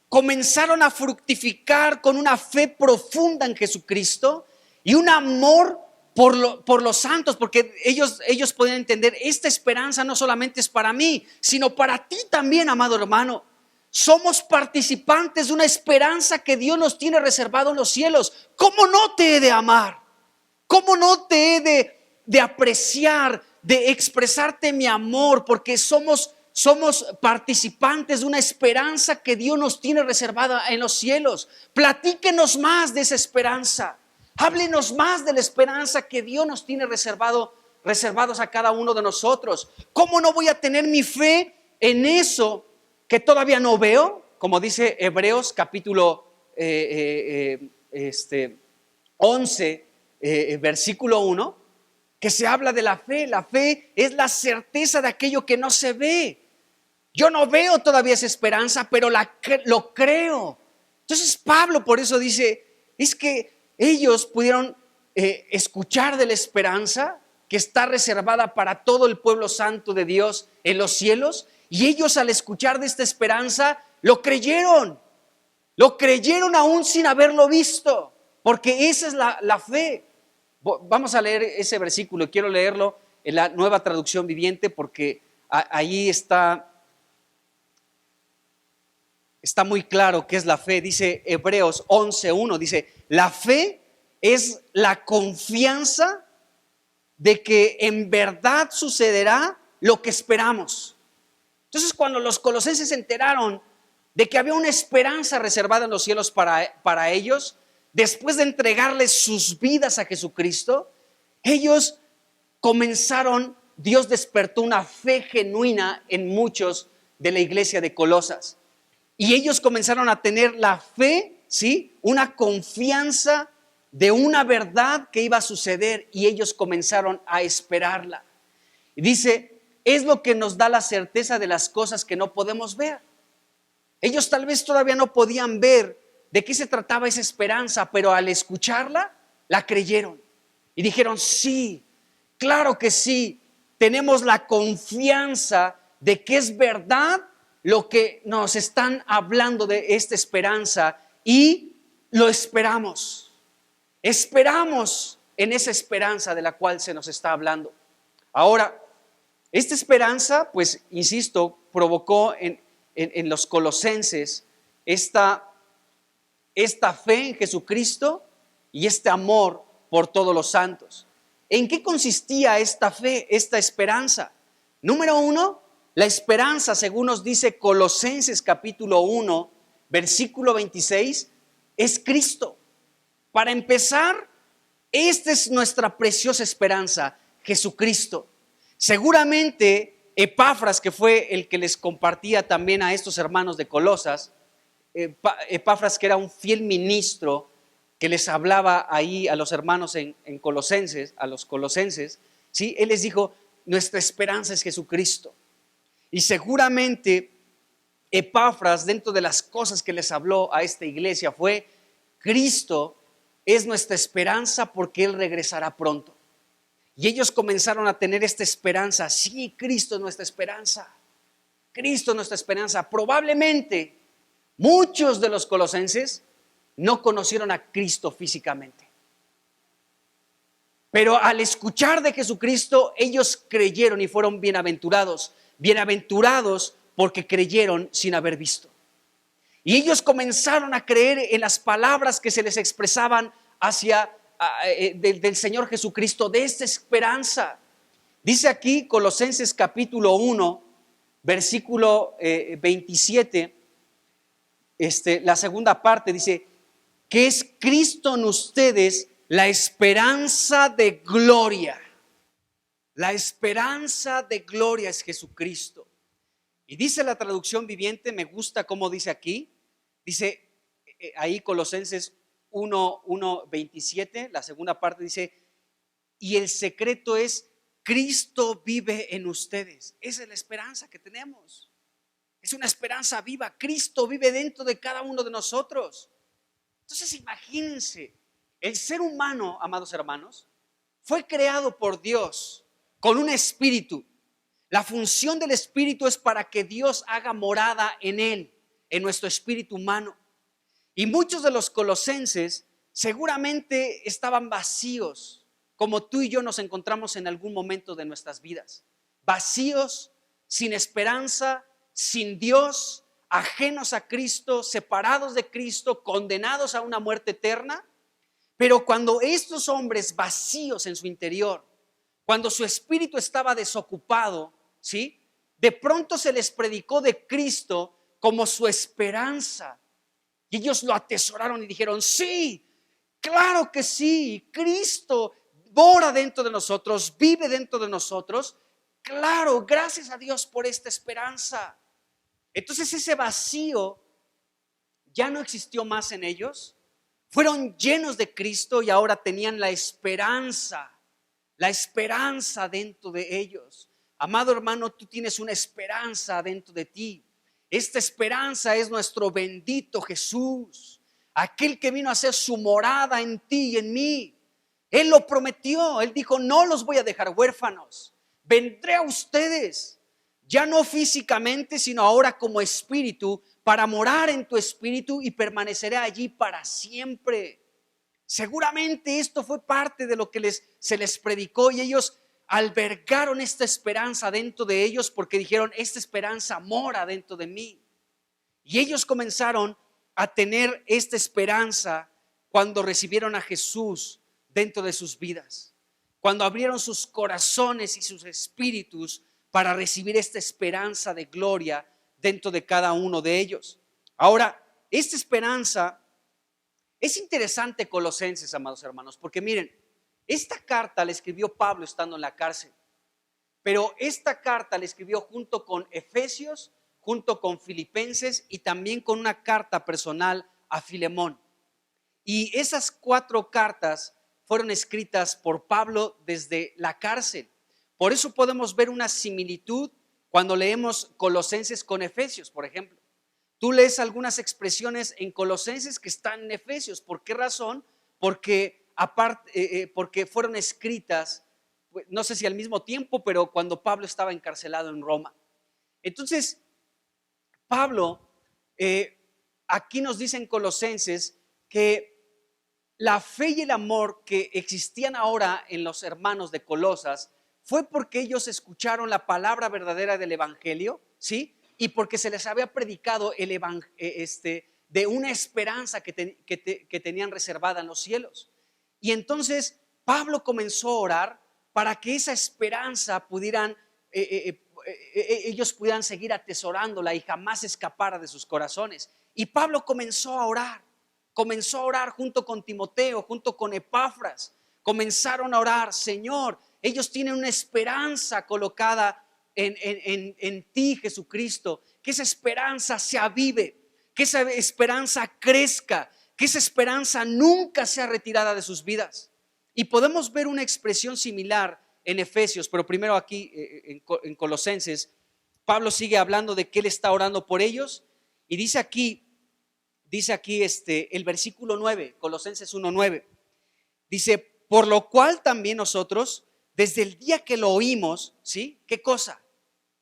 comenzaron a fructificar con una fe profunda en Jesucristo y un amor por los santos, porque ellos podían entender: esta esperanza no solamente es para mí, sino para ti también, amado hermano. Somos participantes de una esperanza que Dios nos tiene reservado en los cielos. ¿Cómo no te he de amar? ¿Cómo no te he de apreciar, de expresarte mi amor? Porque somos participantes de una esperanza que Dios nos tiene reservada en los cielos. Platíquenos más de esa esperanza. Háblenos más de la esperanza que Dios nos tiene reservados a cada uno de nosotros. ¿Cómo no voy a tener mi fe en eso que todavía no veo? Como dice Hebreos capítulo 11, versículo 1, que se habla de la fe. La fe es la certeza de aquello que no se ve. Yo no veo todavía esa esperanza, pero lo creo. Entonces Pablo por eso dice: es que ellos pudieron escuchar de la esperanza que está reservada para todo el pueblo santo de Dios en los cielos, y ellos, al escuchar de esta esperanza, lo creyeron aún sin haberlo visto, porque esa es la fe. Vamos a leer ese versículo. Quiero leerlo en la Nueva Traducción Viviente, porque ahí está muy claro qué es la fe. Dice Hebreos 11:1, dice: la fe es la confianza de que en verdad sucederá lo que esperamos. Entonces, cuando los colosenses se enteraron de que había una esperanza reservada en los cielos para ellos, después de entregarles sus vidas a Jesucristo, ellos Dios despertó una fe genuina en muchos de la iglesia de Colosas. Y ellos comenzaron a tener la fe, ¿sí?, una confianza de una verdad que iba a suceder, y ellos comenzaron a esperarla. Y dice: es lo que nos da la certeza de las cosas que no podemos ver. Ellos tal vez todavía no podían ver de qué se trataba esa esperanza, pero al escucharla, la creyeron y dijeron: sí, claro que sí, tenemos la confianza de que es verdad lo que nos están hablando de esta esperanza, y lo esperamos en esa esperanza de la cual se nos está hablando. Ahora, esta esperanza, pues insisto, provocó en los colosenses esta fe en Jesucristo y este amor por todos los santos. ¿En qué consistía esta fe, esta esperanza? Número 1, la esperanza, según nos dice Colosenses capítulo 1, versículo 26, es Cristo. Para empezar, esta es nuestra preciosa esperanza, Jesucristo. Seguramente Epafras, que fue el que les compartía también a estos hermanos de Colosas, Epafras, que era un fiel ministro que les hablaba ahí a los hermanos en Colosenses, a los colosenses, ¿sí? Él les dijo: nuestra esperanza es Jesucristo. Y seguramente Epafras, dentro de las cosas que les habló a esta iglesia, fue: Cristo es nuestra esperanza porque Él regresará pronto. Y ellos comenzaron a tener esta esperanza. Sí, Cristo es nuestra esperanza. Cristo es nuestra esperanza. Probablemente muchos de los colosenses no conocieron a Cristo físicamente, pero al escuchar de Jesucristo, ellos creyeron y fueron bienaventurados. Bienaventurados porque creyeron sin haber visto. Y ellos comenzaron a creer en las palabras que se les expresaban del Señor Jesucristo, de esta esperanza. Dice aquí Colosenses capítulo 1, versículo 27, la segunda parte dice: que es Cristo en ustedes la esperanza de gloria. La esperanza de gloria es Jesucristo. Y dice la traducción viviente, me gusta cómo dice aquí, dice ahí Colosenses 1:27, la segunda parte dice, y el secreto es, Cristo vive en ustedes. Esa es la esperanza que tenemos. Es una esperanza viva. Cristo vive dentro de cada uno de nosotros. Entonces imagínense, el ser humano, amados hermanos, fue creado por Dios con un espíritu. La función del espíritu es para que Dios haga morada en él, en nuestro espíritu humano. Y muchos de los colosenses seguramente estaban vacíos, como tú y yo nos encontramos en algún momento de nuestras vidas. Vacíos, sin esperanza, sin Dios, ajenos a Cristo, separados de Cristo, condenados a una muerte eterna. Pero cuando estos hombres vacíos en su interior, cuando su espíritu estaba desocupado, ¿sí? De pronto se les predicó de Cristo como su esperanza. Y ellos lo atesoraron y dijeron, sí, claro que sí, Cristo mora dentro de nosotros, vive dentro de nosotros. Claro, gracias a Dios por esta esperanza. Entonces ese vacío ya no existió más en ellos. Fueron llenos de Cristo y ahora tenían la esperanza dentro de ellos. Amado hermano, tú tienes una esperanza dentro de ti. Esta esperanza es nuestro bendito Jesús, aquel que vino a hacer su morada en ti y en mí. Él lo prometió, Él dijo, no los voy a dejar huérfanos, vendré a ustedes, ya no físicamente, sino ahora como espíritu, para morar en tu espíritu y permaneceré allí para siempre. Seguramente esto fue parte de lo que se les predicó y ellos albergaron esta esperanza dentro de ellos porque dijeron, esta esperanza mora dentro de mí. Y ellos comenzaron a tener esta esperanza cuando recibieron a Jesús dentro de sus vidas, cuando abrieron sus corazones y sus espíritus para recibir esta esperanza de gloria dentro de cada uno de ellos. Ahora, esta esperanza es interesante, Colosenses, amados hermanos, porque miren, esta carta la escribió Pablo estando en la cárcel, pero esta carta la escribió junto con Efesios, junto con Filipenses y también con una carta personal a Filemón. Y esas 4 cartas fueron escritas por Pablo desde la cárcel. Por eso podemos ver una similitud cuando leemos Colosenses con Efesios, por ejemplo. Tú lees algunas expresiones en Colosenses que están en Efesios. ¿Por qué razón? Porque fueron escritas, no sé si al mismo tiempo, pero cuando Pablo estaba encarcelado en Roma. Entonces, Pablo aquí nos dice en Colosenses que la fe y el amor que existían ahora en los hermanos de Colosas fue porque ellos escucharon la palabra verdadera del evangelio, ¿sí? Y porque se les había predicado de una esperanza que tenían reservada en los cielos. Y entonces Pablo comenzó a orar para que esa esperanza ellos pudieran seguir atesorándola y jamás escapara de sus corazones. Y Pablo comenzó a orar junto con Timoteo, junto con Epafras. Comenzaron a orar, Señor, ellos tienen una esperanza colocada en ti, Jesucristo, que esa esperanza se avive, que esa esperanza crezca, que esa esperanza nunca sea retirada de sus vidas. Y podemos ver una expresión similar en Efesios, pero primero aquí en Colosenses, Pablo sigue hablando de que él está orando por ellos y dice aquí el versículo 9, Colosenses 1:9, dice, por lo cual también nosotros, desde el día que lo oímos, ¿sí? ¿Qué cosa?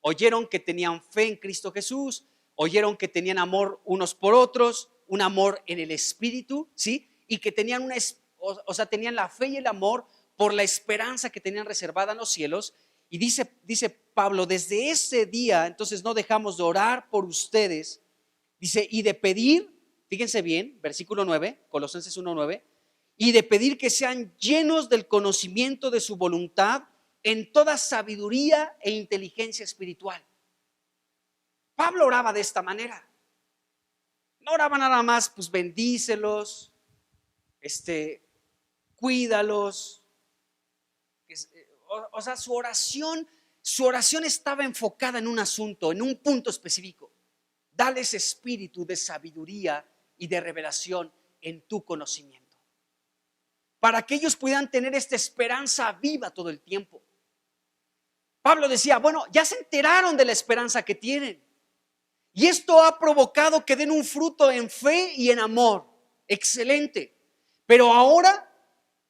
Oyeron que tenían fe en Cristo Jesús, oyeron que tenían amor unos por otros, un amor en el Espíritu, ¿sí? Y que tenían tenían la fe y el amor por la esperanza que tenían reservada en los cielos. Y dice Pablo, desde ese día, entonces no dejamos de orar por ustedes, dice, y de pedir, fíjense bien, versículo 9, Colosenses 1:9, y de pedir que sean llenos del conocimiento de su voluntad en toda sabiduría e inteligencia espiritual. Pablo oraba de esta manera. No oraba nada más, pues bendícelos, cuídalos, O sea, su oración estaba enfocada en un asunto, en un punto específico. Dale ese espíritu de sabiduría y de revelación en tu conocimiento, para que ellos puedan tener esta esperanza viva todo el tiempo. Pablo decía, bueno, ya se enteraron de la esperanza que tienen, y esto ha provocado que den un fruto en fe y en amor. Excelente. Pero ahora,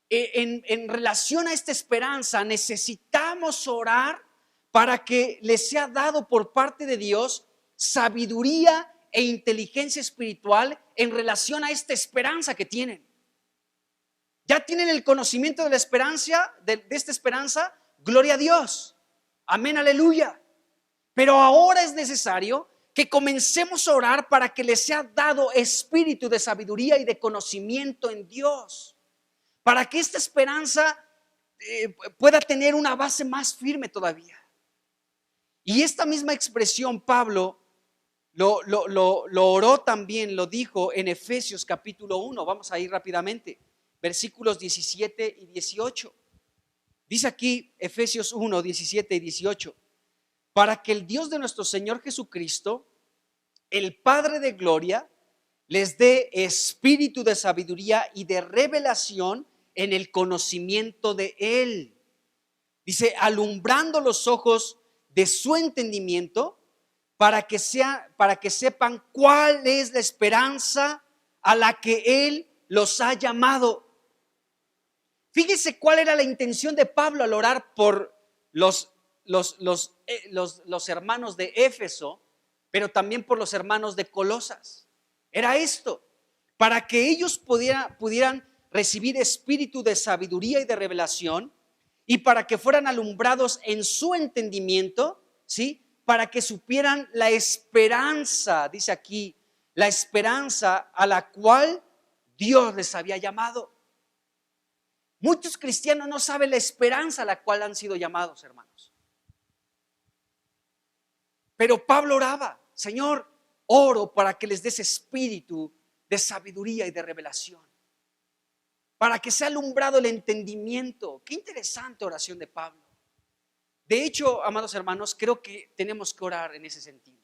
en relación a esta esperanza, necesitamos orar para que les sea dado por parte de Dios sabiduría e inteligencia espiritual en relación a esta esperanza que tienen. Ya tienen el conocimiento de la esperanza, de esta esperanza. Gloria a Dios. Amén, aleluya. Pero ahora es necesario que comencemos a orar para que les sea dado espíritu de sabiduría y de conocimiento en Dios, para que esta esperanza pueda tener una base más firme todavía. Y esta misma expresión Pablo lo oró también, lo dijo en Efesios capítulo 1. Vamos a ir rápidamente, versículos 17 y 18. Dice aquí Efesios 1, 17 y 18. Para que el Dios de nuestro Señor Jesucristo, el Padre de gloria, les dé espíritu de sabiduría y de revelación en el conocimiento de Él. Dice, alumbrando los ojos de su entendimiento, para que sepan cuál es la esperanza a la que Él los ha llamado. Fíjense cuál era la intención de Pablo al orar por los hermanos de Éfeso, pero también por los hermanos de Colosas. Era esto, para que ellos pudieran recibir espíritu de sabiduría y de revelación, y para que fueran alumbrados en su entendimiento, ¿sí? Para que supieran la esperanza, dice aquí, la esperanza a la cual Dios les había llamado. Muchos cristianos no saben la esperanza a la cual han sido llamados, hermanos. Pero Pablo oraba, Señor, oro para que les des espíritu de sabiduría y de revelación, para que sea alumbrado el entendimiento. Qué interesante oración de Pablo. De hecho, amados hermanos, creo que tenemos que orar en ese sentido.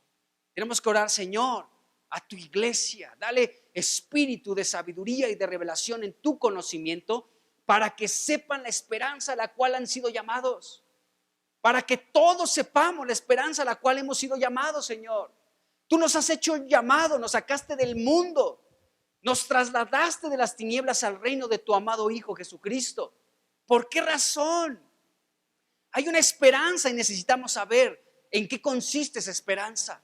Tenemos que orar, Señor, a tu iglesia, dale espíritu de sabiduría y de revelación en tu conocimiento, para que sepan la esperanza a la cual han sido llamados, para que todos sepamos la esperanza a la cual hemos sido llamados, Señor. Tú nos has hecho un llamado, nos sacaste del mundo, nos trasladaste de las tinieblas al reino de tu amado Hijo Jesucristo. ¿Por qué razón? Hay una esperanza y necesitamos saber en qué consiste esa esperanza.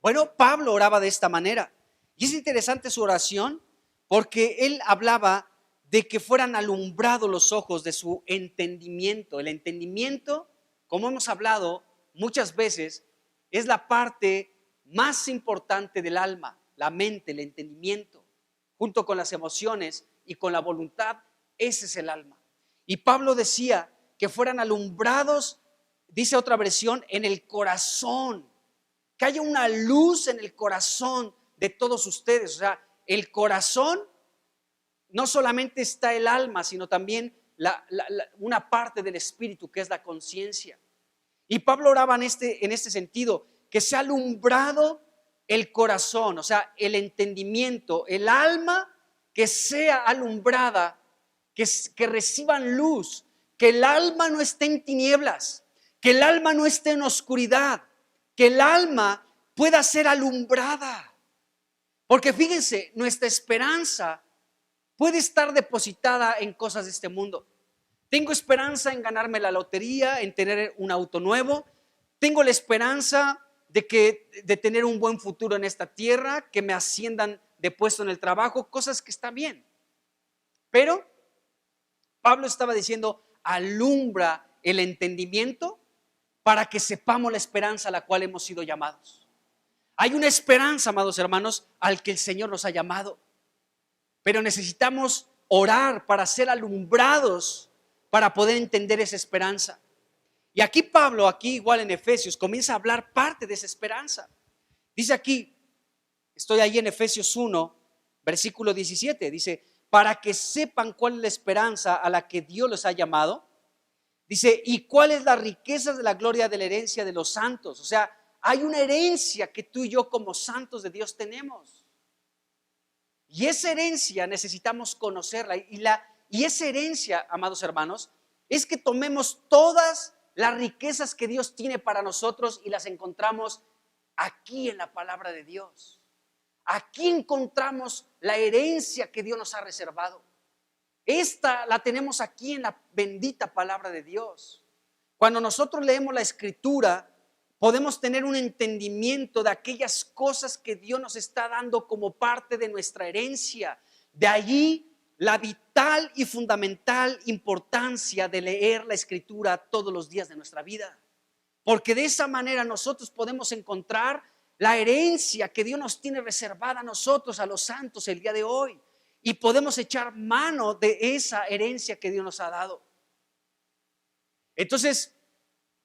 Bueno, Pablo oraba de esta manera, y es interesante su oración porque él hablaba de que fueran alumbrados los ojos de su entendimiento. El entendimiento, como hemos hablado muchas veces, es la parte más importante del alma, la mente, el entendimiento, junto con las emociones y con la voluntad. Ese es el alma. Y Pablo decía que fueran alumbrados, dice otra versión, en el corazón, que haya una luz en el corazón de todos ustedes. O sea, el corazón, no solamente está el alma, sino también una parte del espíritu, que es la conciencia. Y Pablo oraba en este sentido, que sea alumbrado el corazón, o sea, el entendimiento, el alma, que sea alumbrada, que reciban luz, que el alma no esté en tinieblas, que el alma no esté en oscuridad, que el alma pueda ser alumbrada. Porque fíjense, nuestra esperanza puede estar depositada en cosas de este mundo. Tengo esperanza en ganarme la lotería, en tener un auto nuevo. Tengo la esperanza de tener un buen futuro en esta tierra, que me asciendan de puesto en el trabajo, cosas que están bien. Pero Pablo estaba diciendo, alumbra el entendimiento para que sepamos la esperanza a la cual hemos sido llamados. Hay una esperanza, amados hermanos, al que el Señor nos ha llamado, pero necesitamos orar para ser alumbrados, para poder entender esa esperanza. Y aquí Pablo, aquí igual en Efesios, comienza a hablar parte de esa esperanza. Dice aquí, estoy ahí en Efesios 1, versículo 17, dice, para que sepan cuál es la esperanza a la que Dios los ha llamado, Dice, ¿y cuál es la riqueza de la gloria de la herencia de los santos? O sea, hay una herencia que tú y yo como santos de Dios tenemos. Y esa herencia necesitamos conocerla. Y esa herencia, amados hermanos, es que tomemos todas las riquezas que Dios tiene para nosotros y las encontramos aquí en la palabra de Dios. Aquí encontramos la herencia que Dios nos ha reservado. Esta la tenemos aquí en la bendita palabra de Dios. Cuando nosotros leemos la Escritura, podemos tener un entendimiento de aquellas cosas que Dios nos está dando como parte de nuestra herencia. De allí la vital y fundamental importancia de leer la Escritura todos los días de nuestra vida. Porque de esa manera nosotros podemos encontrar la herencia que Dios nos tiene reservada a nosotros, a los santos, el día de hoy. Y podemos echar mano de esa herencia que Dios nos ha dado. Entonces,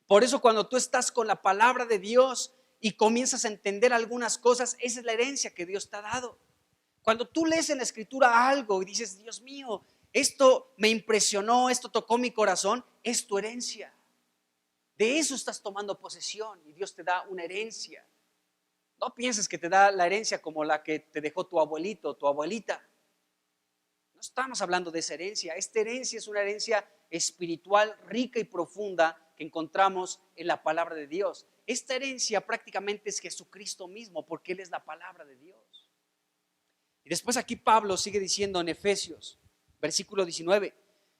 por eso cuando tú estás con la palabra de Dios y comienzas a entender algunas cosas, esa es la herencia que Dios te ha dado. Cuando tú lees en la Escritura algo y dices, Dios mío, esto me impresionó, esto tocó mi corazón, es tu herencia. De eso estás tomando posesión y Dios te da una herencia. No pienses que te da la herencia como la que te dejó tu abuelito o tu abuelita. No estamos hablando de esa herencia. Esta herencia es una herencia espiritual rica y profunda que encontramos en la palabra de Dios. Esta herencia prácticamente es Jesucristo mismo, porque Él es la palabra de Dios. Y después aquí Pablo sigue diciendo en Efesios, versículo 19,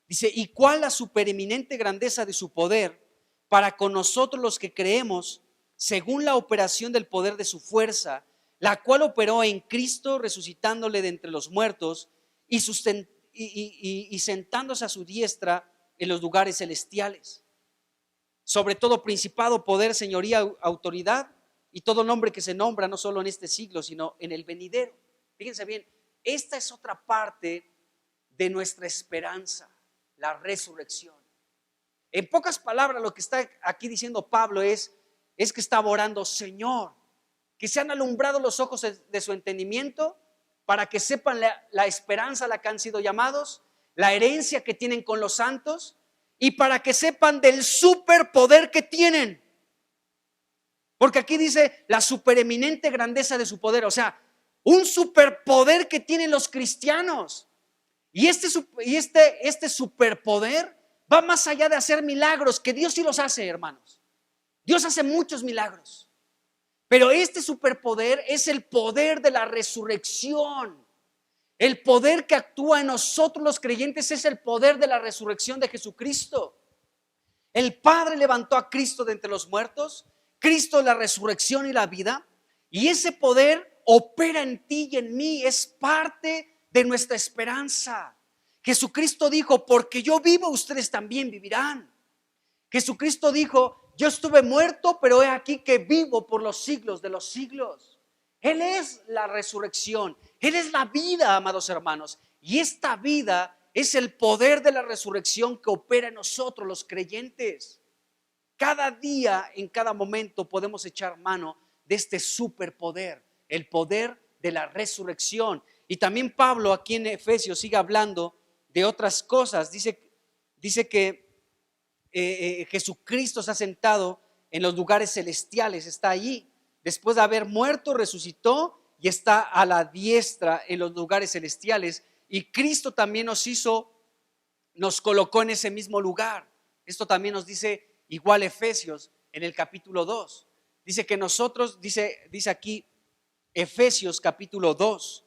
dice, ¿y cuál la supereminente grandeza de su poder para con nosotros los que creemos, según la operación del poder de su fuerza, la cual operó en Cristo, resucitándole de entre los muertos y sentándose a su diestra en los lugares celestiales? Sobre todo principado, poder, señoría, autoridad y todo nombre que se nombra, no solo en este siglo, sino en el venidero. Fíjense bien, esta es otra parte de nuestra esperanza, la resurrección. En pocas palabras, lo que está aquí diciendo Pablo es que está orando, Señor, que sean alumbrados los ojos de su entendimiento para que sepan la esperanza a la que han sido llamados, la herencia que tienen con los santos y para que sepan del superpoder que tienen. Porque aquí dice la supereminente grandeza de su poder, o sea, un superpoder que tienen los cristianos. Y este superpoder va más allá de hacer milagros, que Dios sí los hace, hermanos. Dios hace muchos milagros. Pero este superpoder es el poder de la resurrección. El poder que actúa en nosotros los creyentes es el poder de la resurrección de Jesucristo. El Padre levantó a Cristo de entre los muertos. Cristo es la resurrección y la vida. Y ese poder opera en ti y en mí. Es parte de nuestra esperanza. Jesucristo dijo, porque yo vivo, ustedes también vivirán. Jesucristo dijo, yo estuve muerto, pero he aquí que vivo por los siglos de los siglos. Él es la resurrección, Él es la vida, amados hermanos. Y esta vida es el poder de la resurrección que opera en nosotros los creyentes. Cada día, en cada momento podemos echar mano de este superpoder, el poder de la resurrección. Y también Pablo aquí en Efesios sigue hablando de otras cosas. Dice que Jesucristo se ha sentado en los lugares celestiales, está allí. Después de haber muerto, resucitó y está a la diestra en los lugares celestiales. Y Cristo también nos colocó en ese mismo lugar. Esto también nos dice igual Efesios en el capítulo 2. Dice que nosotros, dice aquí Efesios capítulo 2,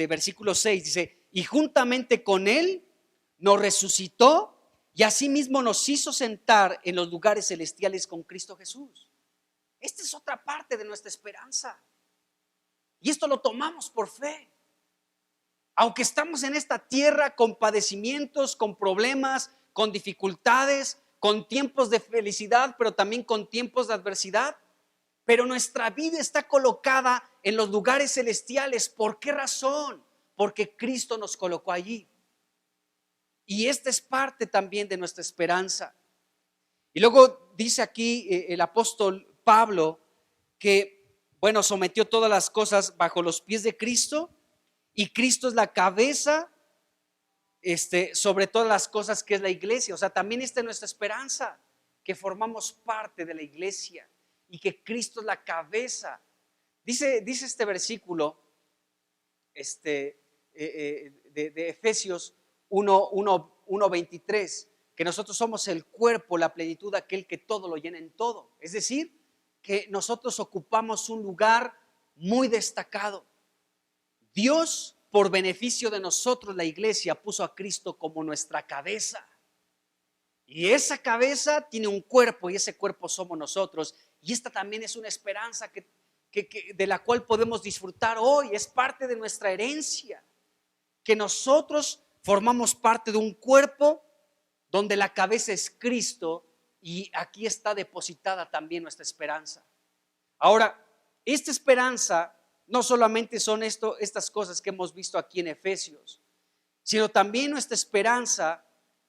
versículo 6, dice, y juntamente con Él nos resucitó y asimismo nos hizo sentar en los lugares celestiales con Cristo Jesús. Esta es otra parte de nuestra esperanza. Y esto lo tomamos por fe. Aunque estamos en esta tierra con padecimientos, con problemas, con dificultades, con tiempos de felicidad, pero también con tiempos de adversidad, pero nuestra vida está colocada en los lugares celestiales. ¿Por qué razón? Porque Cristo nos colocó allí. Y esta es parte también de nuestra esperanza. Y luego dice aquí el apóstol Pablo que, bueno, sometió todas las cosas bajo los pies de Cristo y Cristo es la cabeza sobre todas las cosas que es la iglesia. O sea, también esta es nuestra esperanza, que formamos parte de la iglesia y que Cristo es la cabeza. Dice este versículo de Efesios 1:23, que nosotros somos el cuerpo, la plenitud de aquel que todo lo llena en todo. Es decir, que nosotros ocupamos un lugar muy destacado. Dios, por beneficio de nosotros, la iglesia, puso a Cristo como nuestra cabeza. Y esa cabeza tiene un cuerpo y ese cuerpo somos nosotros. Y esta también es una esperanza de la cual podemos disfrutar hoy. Es parte de nuestra herencia, que nosotros formamos parte de un cuerpo donde la cabeza es Cristo, y aquí está depositada también nuestra esperanza. Ahora, esta esperanza no solamente son estas cosas que hemos visto aquí en Efesios, sino también nuestra esperanza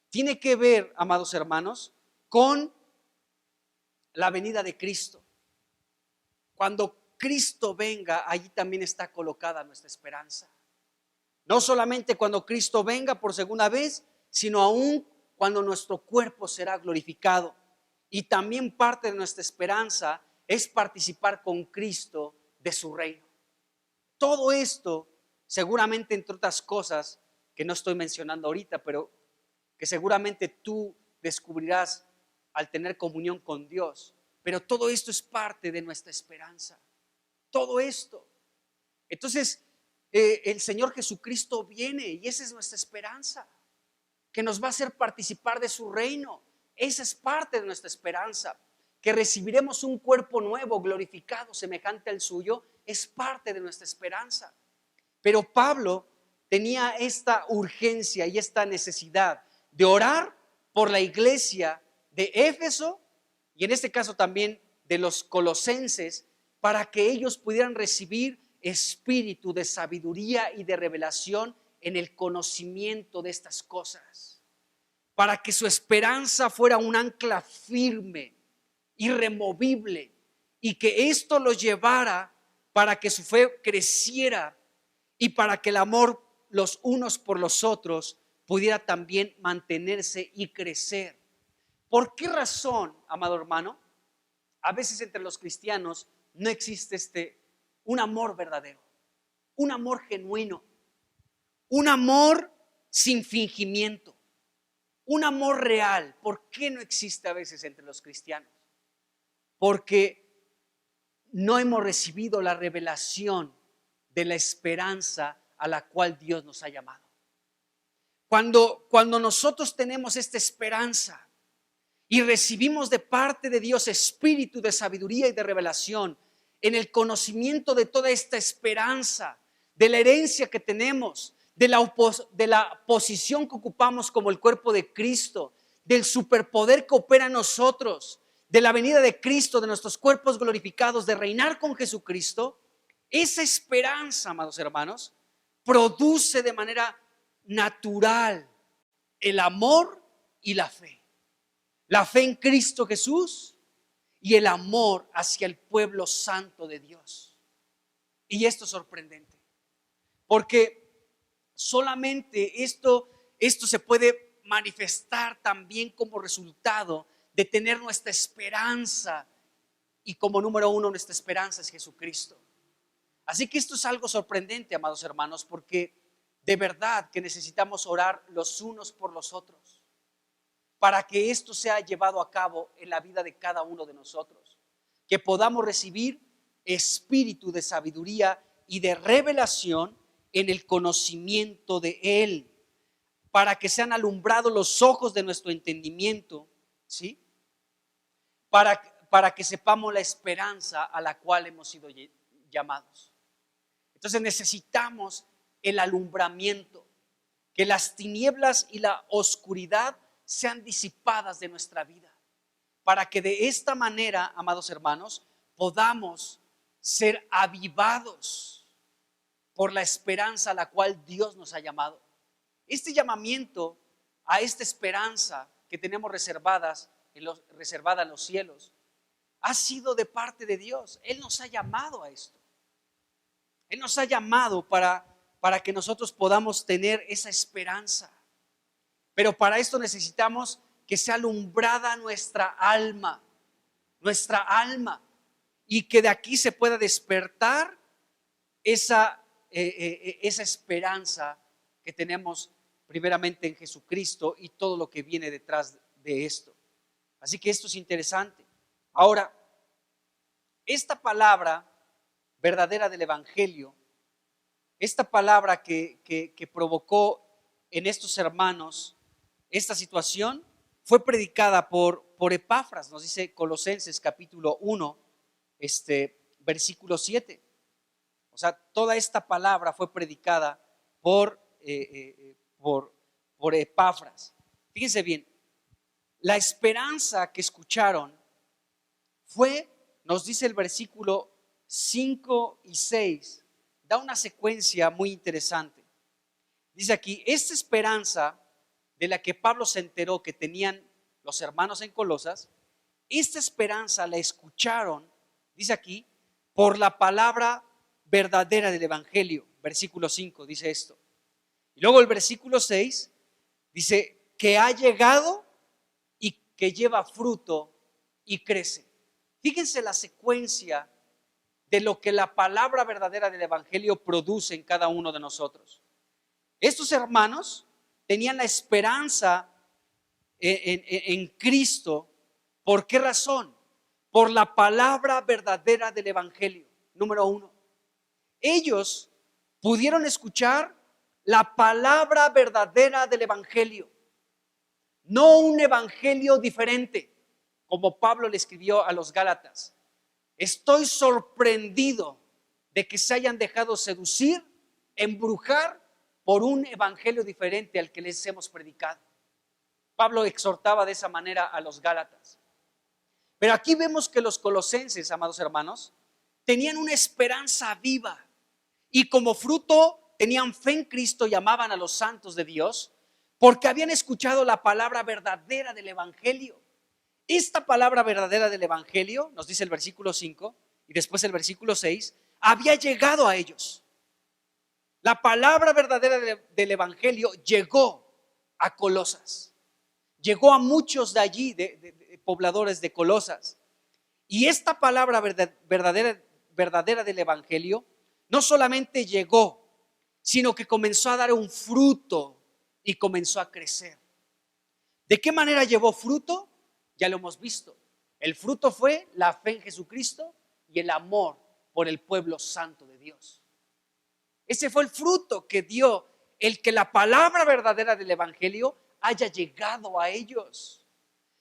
tiene que ver, amados hermanos, con la venida de Cristo. Cuando Cristo venga, allí también está colocada nuestra esperanza. No solamente cuando Cristo venga por segunda vez, sino aún cuando nuestro cuerpo será glorificado. Y también parte de nuestra esperanza es participar con Cristo de su reino. Todo esto, seguramente, entre otras cosas que no estoy mencionando ahorita, pero que seguramente tú descubrirás al tener comunión con Dios. Pero todo esto es parte de nuestra esperanza. Todo esto. Entonces, el Señor Jesucristo viene y esa es nuestra esperanza, que nos va a hacer participar de su reino. Esa es parte de nuestra esperanza. Que recibiremos un cuerpo nuevo, glorificado, semejante al suyo, es parte de nuestra esperanza. Pero Pablo tenía esta urgencia y esta necesidad de orar por la iglesia de Éfeso, y en este caso también de los colosenses, para que ellos pudieran recibir espíritu de sabiduría y de revelación en el conocimiento de estas cosas, para que su esperanza fuera un ancla firme, irremovible, y que esto los llevara para que su fe creciera y para que el amor los unos por los otros pudiera también mantenerse y crecer. ¿Por qué razón, amado hermano? A veces entre los cristianos no existe un amor verdadero, un amor genuino, un amor sin fingimiento, un amor real. ¿Por qué no existe a veces entre los cristianos? Porque no hemos recibido la revelación de la esperanza a la cual Dios nos ha llamado. Cuando nosotros tenemos esta esperanza y recibimos de parte de Dios espíritu de sabiduría y de revelación en el conocimiento de toda esta esperanza, de la herencia que tenemos, de la posición que ocupamos como el cuerpo de Cristo, del superpoder que opera en nosotros, de la venida de Cristo, de nuestros cuerpos glorificados, de reinar con Jesucristo, esa esperanza, amados hermanos, produce de manera natural el amor y la fe. La fe en Cristo Jesús y el amor hacia el pueblo santo de Dios. Y esto es sorprendente, porque solamente esto se puede manifestar también como resultado de tener nuestra esperanza, y como número uno nuestra esperanza es Jesucristo. Así que esto es algo sorprendente, amados hermanos, porque de verdad que necesitamos orar los unos por los otros para que esto sea llevado a cabo en la vida de cada uno de nosotros, que podamos recibir espíritu de sabiduría y de revelación en el conocimiento de Él, para que sean alumbrados los ojos de nuestro entendimiento, ¿sí? Para que sepamos la esperanza a la cual hemos sido llamados. Entonces necesitamos el alumbramiento, que las tinieblas y la oscuridad sean disipadas de nuestra vida, para que de esta manera, amados hermanos, podamos ser avivados por la esperanza a la cual Dios nos ha llamado. Este llamamiento a esta esperanza que tenemos reservada en los cielos ha sido de parte de Dios. Él nos ha llamado a esto. Él nos ha llamado para que nosotros podamos tener esa esperanza. Pero para esto necesitamos que sea alumbrada nuestra alma, y que de aquí se pueda despertar esa esperanza que tenemos primeramente en Jesucristo y todo lo que viene detrás de esto. Así que esto es interesante. Ahora, esta palabra verdadera del Evangelio, esta palabra que provocó en estos hermanos esta situación, fue predicada por Epafras, nos dice Colosenses capítulo 1, versículo 7. O sea, toda esta palabra fue predicada por Epafras. Fíjense bien, la esperanza que escucharon fue, nos dice el versículo 5 y 6, da una secuencia muy interesante. Dice aquí, esta esperanza de la que Pablo se enteró que tenían los hermanos en Colosas, esta esperanza la escucharon, dice aquí, por la palabra verdadera del Evangelio. Versículo 5 dice esto. Y luego el versículo 6 dice que ha llegado y que lleva fruto y crece. Fíjense la secuencia de lo que la palabra verdadera del Evangelio produce en cada uno de nosotros. Estos hermanos tenían la esperanza en Cristo. ¿Por qué razón? Por la palabra verdadera del Evangelio. Número 1. Ellos pudieron escuchar la palabra verdadera del Evangelio, no un evangelio diferente, como Pablo le escribió a los Gálatas. Estoy sorprendido de que se hayan dejado seducir, embrujar por un evangelio diferente al que les hemos predicado. Pablo exhortaba de esa manera a los Gálatas. Pero aquí vemos que los colosenses, amados hermanos, tenían una esperanza viva y como fruto tenían fe en Cristo y amaban a los santos de Dios porque habían escuchado la palabra verdadera del Evangelio. Esta palabra verdadera del Evangelio, nos dice el versículo 5 y después el versículo 6, había llegado a ellos. La palabra verdadera del Evangelio llegó a Colosas, llegó a muchos de allí, de pobladores de Colosas. Y esta palabra verdadera del Evangelio no solamente llegó, sino que comenzó a dar un fruto y comenzó a crecer. ¿De qué manera llevó fruto? Ya lo hemos visto. El fruto fue la fe en Jesucristo y el amor por el pueblo santo de Dios. Ese fue el fruto que dio el que la palabra verdadera del Evangelio haya llegado a ellos.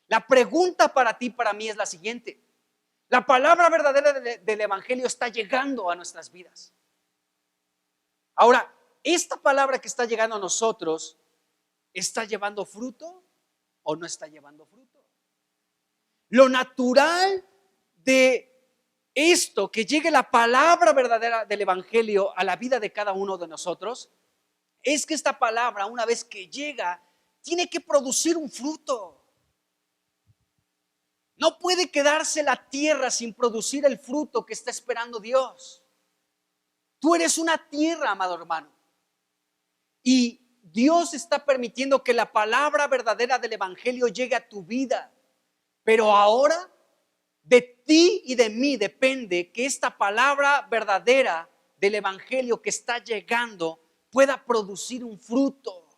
La pregunta para ti y para mí es la siguiente: ¿la palabra verdadera del Evangelio está llegando a nuestras vidas? Ahora, esta palabra que está llegando a nosotros, ¿está llevando fruto o no está llevando fruto? Lo natural de esto, que llegue la palabra verdadera del Evangelio a la vida de cada uno de nosotros, es que esta palabra, una vez que llega, tiene que producir un fruto. No puede quedarse la tierra sin producir el fruto que está esperando Dios. Tú eres una tierra, amado hermano, y Dios está permitiendo que la palabra verdadera del Evangelio llegue a tu vida. Pero ahora de ti y de mí depende que esta palabra verdadera del Evangelio que está llegando pueda producir un fruto.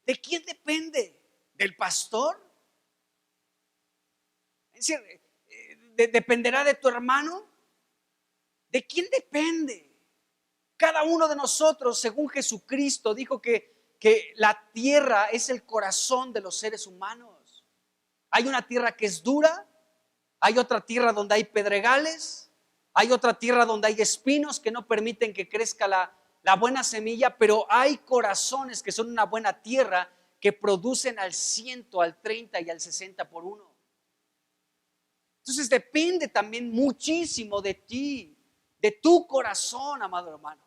¿De quién depende? ¿Del pastor? Es decir, ¿dependerá de tu hermano? ¿De quién depende? Cada uno de nosotros, según Jesucristo, dijo que la tierra es el corazón de los seres humanos. Hay una tierra que es dura, hay otra tierra donde hay pedregales, hay otra tierra donde hay espinos que no permiten que crezca la buena semilla, pero hay corazones que son una buena tierra que producen al 100, al 30 y al 60 por uno. Entonces depende también muchísimo de ti, de tu corazón, amado hermano.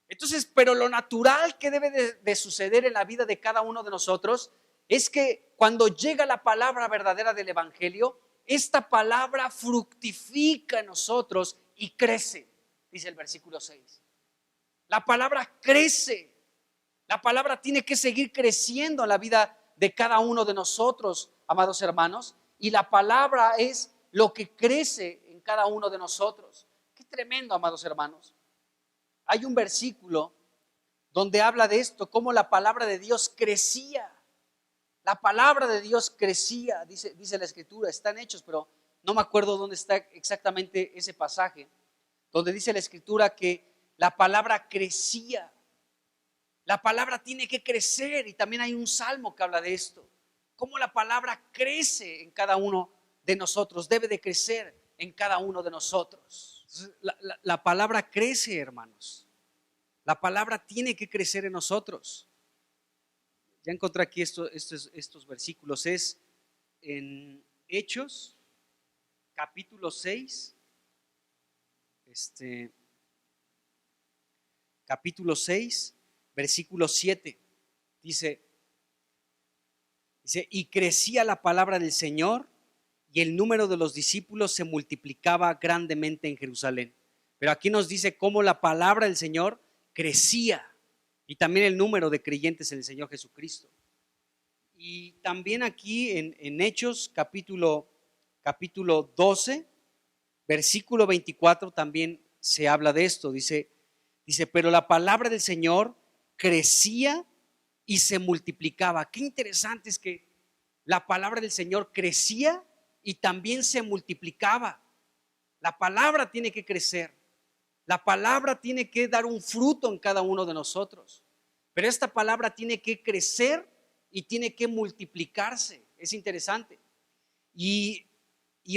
Entonces, pero lo natural que debe de suceder en la vida de cada uno de nosotros es que cuando llega la palabra verdadera del Evangelio, esta palabra fructifica en nosotros y crece, dice el versículo 6. La palabra crece, La palabra tiene que seguir creciendo en la vida de cada uno de nosotros, amados hermanos, y la palabra es lo que crece en cada uno de nosotros. Qué tremendo, amados hermanos. Hay un versículo donde habla de esto, cómo la palabra de Dios crecía. La palabra de Dios crecía, dice la Escritura, está en Hechos, pero no me acuerdo dónde está exactamente ese pasaje, donde dice la Escritura que la palabra crecía. La palabra tiene que crecer, y también hay un salmo que habla de esto, cómo la palabra crece en cada uno de nosotros, debe de crecer en cada uno de nosotros. La palabra crece, hermanos. La palabra tiene que crecer en nosotros. Ya encontré aquí estos versículos. Es en Hechos, capítulo 6. Capítulo 6, versículo 7. Dice, y crecía la palabra del Señor, y el número de los discípulos se multiplicaba grandemente en Jerusalén. Pero aquí nos dice cómo la palabra del Señor crecía, y también el número de creyentes en el Señor Jesucristo. Y también aquí en Hechos capítulo 12, versículo 24, también se habla de esto. Dice, pero la palabra del Señor crecía y se multiplicaba. Qué interesante es que la palabra del Señor crecía y también se multiplicaba. La palabra tiene que crecer. La palabra tiene que dar un fruto en cada uno de nosotros. Pero esta palabra tiene que crecer y tiene que multiplicarse. Es interesante. Y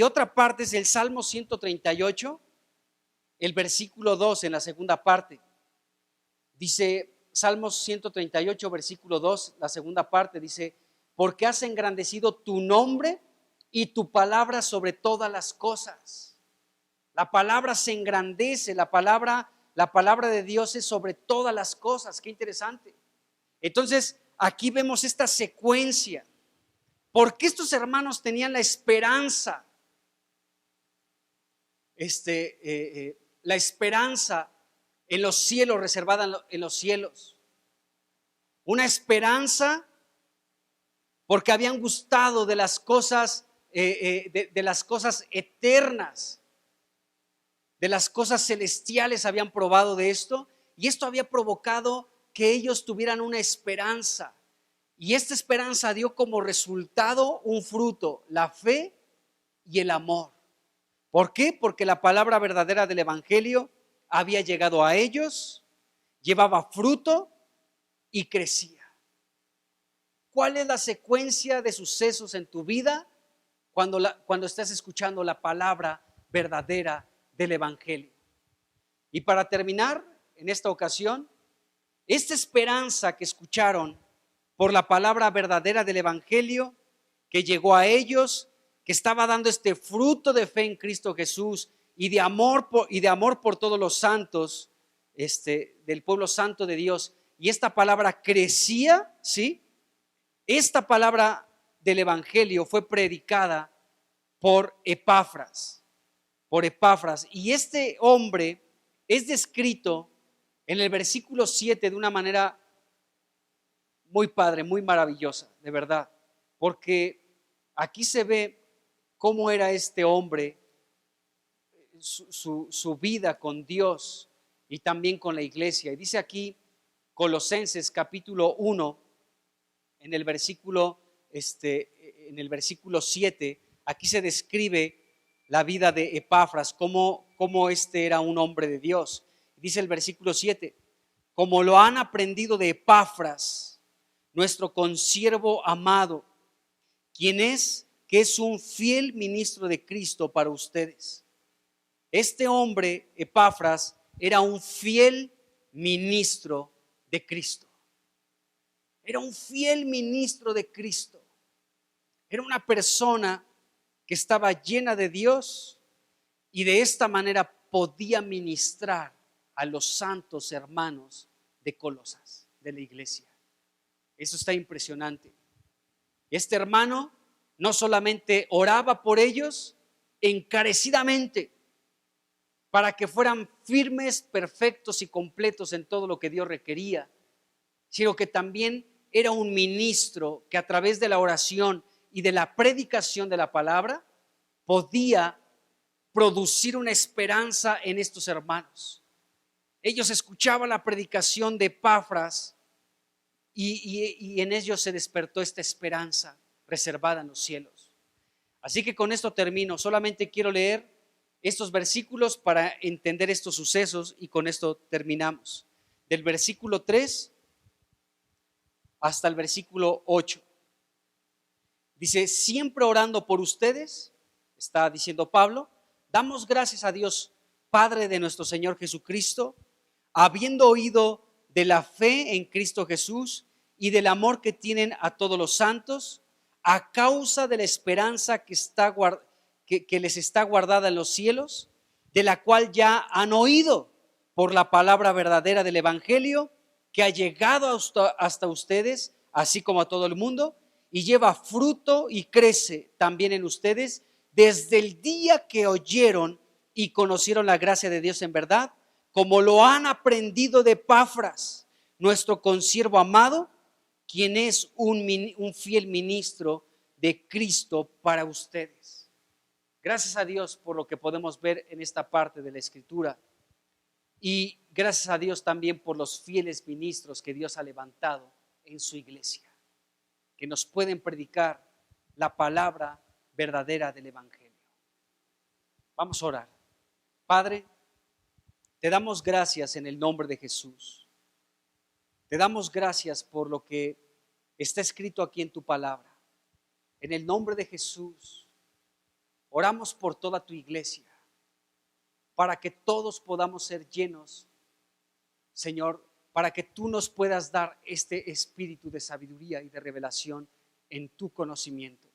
otra parte es el Salmo 138, el versículo 2 en la segunda parte. Dice Salmo 138, versículo 2, la segunda parte dice, porque has engrandecido tu nombre y tu palabra sobre todas las cosas. La palabra se engrandece, la palabra de Dios es sobre todas las cosas. Qué interesante. Entonces, aquí vemos esta secuencia. Porque estos hermanos tenían la esperanza, la esperanza en los cielos, reservada en los cielos. Una esperanza porque habían gustado de las cosas, de las cosas eternas, de las cosas celestiales, habían probado de esto, y esto había provocado que ellos tuvieran una esperanza. Y esta esperanza dio como resultado un fruto, la fe y el amor. ¿Por qué? Porque la palabra verdadera del Evangelio había llegado a ellos, llevaba fruto y crecía. ¿Cuál es la secuencia de sucesos en tu vida cuando estás escuchando la palabra verdadera del Evangelio? Y para terminar, en esta ocasión, esta esperanza que escucharon por la palabra verdadera del Evangelio, que llegó a ellos, que estaba dando este fruto de fe en Cristo Jesús y de amor por todos los santos, del pueblo santo de Dios, y esta palabra crecía, ¿sí? Esta palabra del Evangelio fue predicada por Epafras, y este hombre es descrito en el versículo 7 de una manera muy padre, muy maravillosa, de verdad, porque aquí se ve cómo era este hombre, su vida con Dios y también con la iglesia. Y dice aquí Colosenses capítulo 1, en el versículo 7, aquí se describe la vida de Epafras, cómo era un hombre de Dios. Dice el versículo 7, como lo han aprendido de Epafras, nuestro consiervo amado, que es un fiel ministro de Cristo para ustedes. Este hombre, Epafras, era un fiel ministro de Cristo. Era un fiel ministro de Cristo. Era una persona que estaba llena de Dios y de esta manera podía ministrar a los santos hermanos de Colosas, de la iglesia. Eso está impresionante. Este hermano no solamente oraba por ellos encarecidamente para que fueran firmes, perfectos y completos en todo lo que Dios requería, sino que también era un ministro que a través de la oración y de la predicación de la palabra podía producir una esperanza en estos hermanos. Ellos escuchaban la predicación de Epafras y en ellos se despertó esta esperanza reservada en los cielos. Así que con esto termino. Solamente quiero leer estos versículos para entender estos sucesos y con esto terminamos. Del versículo 3 hasta el versículo 8. Dice, siempre orando por ustedes, está diciendo Pablo, damos gracias a Dios, Padre de nuestro Señor Jesucristo, habiendo oído de la fe en Cristo Jesús y del amor que tienen a todos los santos, a causa de la esperanza que les está guardada en los cielos, de la cual ya han oído por la palabra verdadera del Evangelio, que ha llegado hasta ustedes, así como a todo el mundo, y lleva fruto y crece también en ustedes desde el día que oyeron y conocieron la gracia de Dios en verdad, como lo han aprendido de Epafras, nuestro consiervo amado, quien es un fiel ministro de Cristo para ustedes. Gracias a Dios por lo que podemos ver en esta parte de la Escritura y gracias a Dios también por los fieles ministros que Dios ha levantado en su iglesia, que nos pueden predicar la palabra verdadera del Evangelio. Vamos a orar. Padre, te damos gracias en el nombre de Jesús. Te damos gracias por lo que está escrito aquí en tu palabra. En el nombre de Jesús, oramos por toda tu iglesia, para que todos podamos ser llenos, Señor, para que tú nos puedas dar este espíritu de sabiduría y de revelación en tu conocimiento,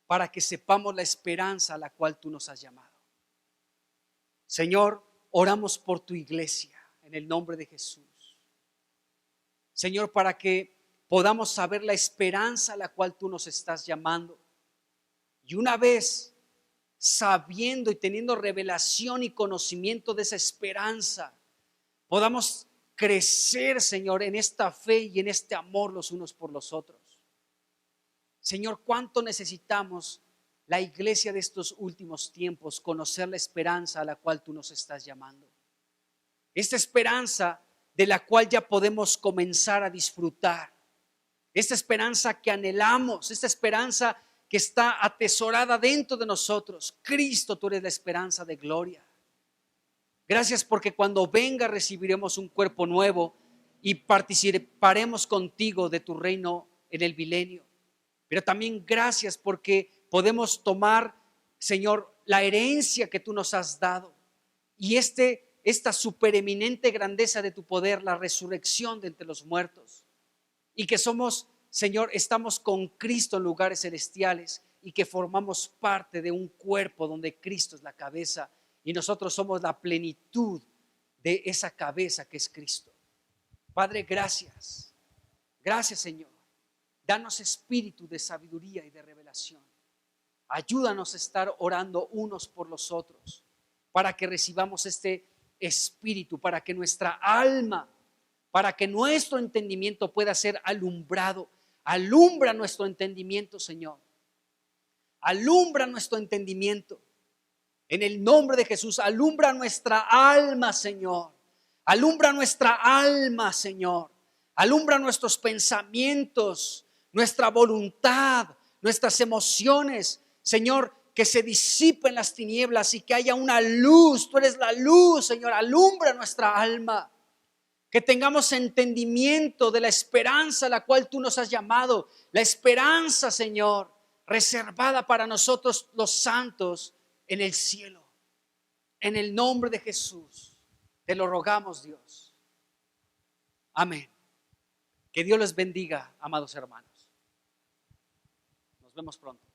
para que sepamos la esperanza a la cual tú nos has llamado. Señor, oramos por tu iglesia en el nombre de Jesús. Señor, para que podamos saber la esperanza a la cual tú nos estás llamando. Y una vez sabiendo y teniendo revelación y conocimiento de esa esperanza, podamos crecer, Señor, en esta fe y en este amor los unos por los otros. Señor, cuánto necesitamos la iglesia de estos últimos tiempos conocer la esperanza a la cual tú nos estás llamando. Esta esperanza de la cual ya podemos comenzar a disfrutar. Esta esperanza que anhelamos, esta esperanza que está atesorada dentro de nosotros. Cristo, tú eres la esperanza de gloria. Gracias porque cuando venga recibiremos un cuerpo nuevo y participaremos contigo de tu reino en el milenio. Pero también gracias porque podemos tomar, Señor, la herencia que tú nos has dado y esta supereminente grandeza de tu poder, la resurrección de entre los muertos, y que somos, Señor, estamos con Cristo en lugares celestiales y que formamos parte de un cuerpo donde Cristo es la cabeza y nosotros somos la plenitud de esa cabeza que es Cristo. Padre, gracias. Gracias, Señor. Danos espíritu de sabiduría y de revelación. Ayúdanos a estar orando unos por los otros para que recibamos este espíritu, para que nuestra alma, para que nuestro entendimiento pueda ser alumbrado. Alumbra nuestro entendimiento, Señor. Alumbra nuestro entendimiento. En el nombre de Jesús, alumbra nuestra alma, Señor. Alumbra nuestra alma, Señor. Alumbra nuestros pensamientos, nuestra voluntad, nuestras emociones, Señor, que se disipen las tinieblas y que haya una luz. Tú eres la luz, Señor. Alumbra nuestra alma. Que tengamos entendimiento de la esperanza a la cual tú nos has llamado. La esperanza, Señor, reservada para nosotros los santos en el cielo. En el nombre de Jesús, te lo rogamos, Dios. Amén. Que Dios les bendiga, amados hermanos. Nos vemos pronto.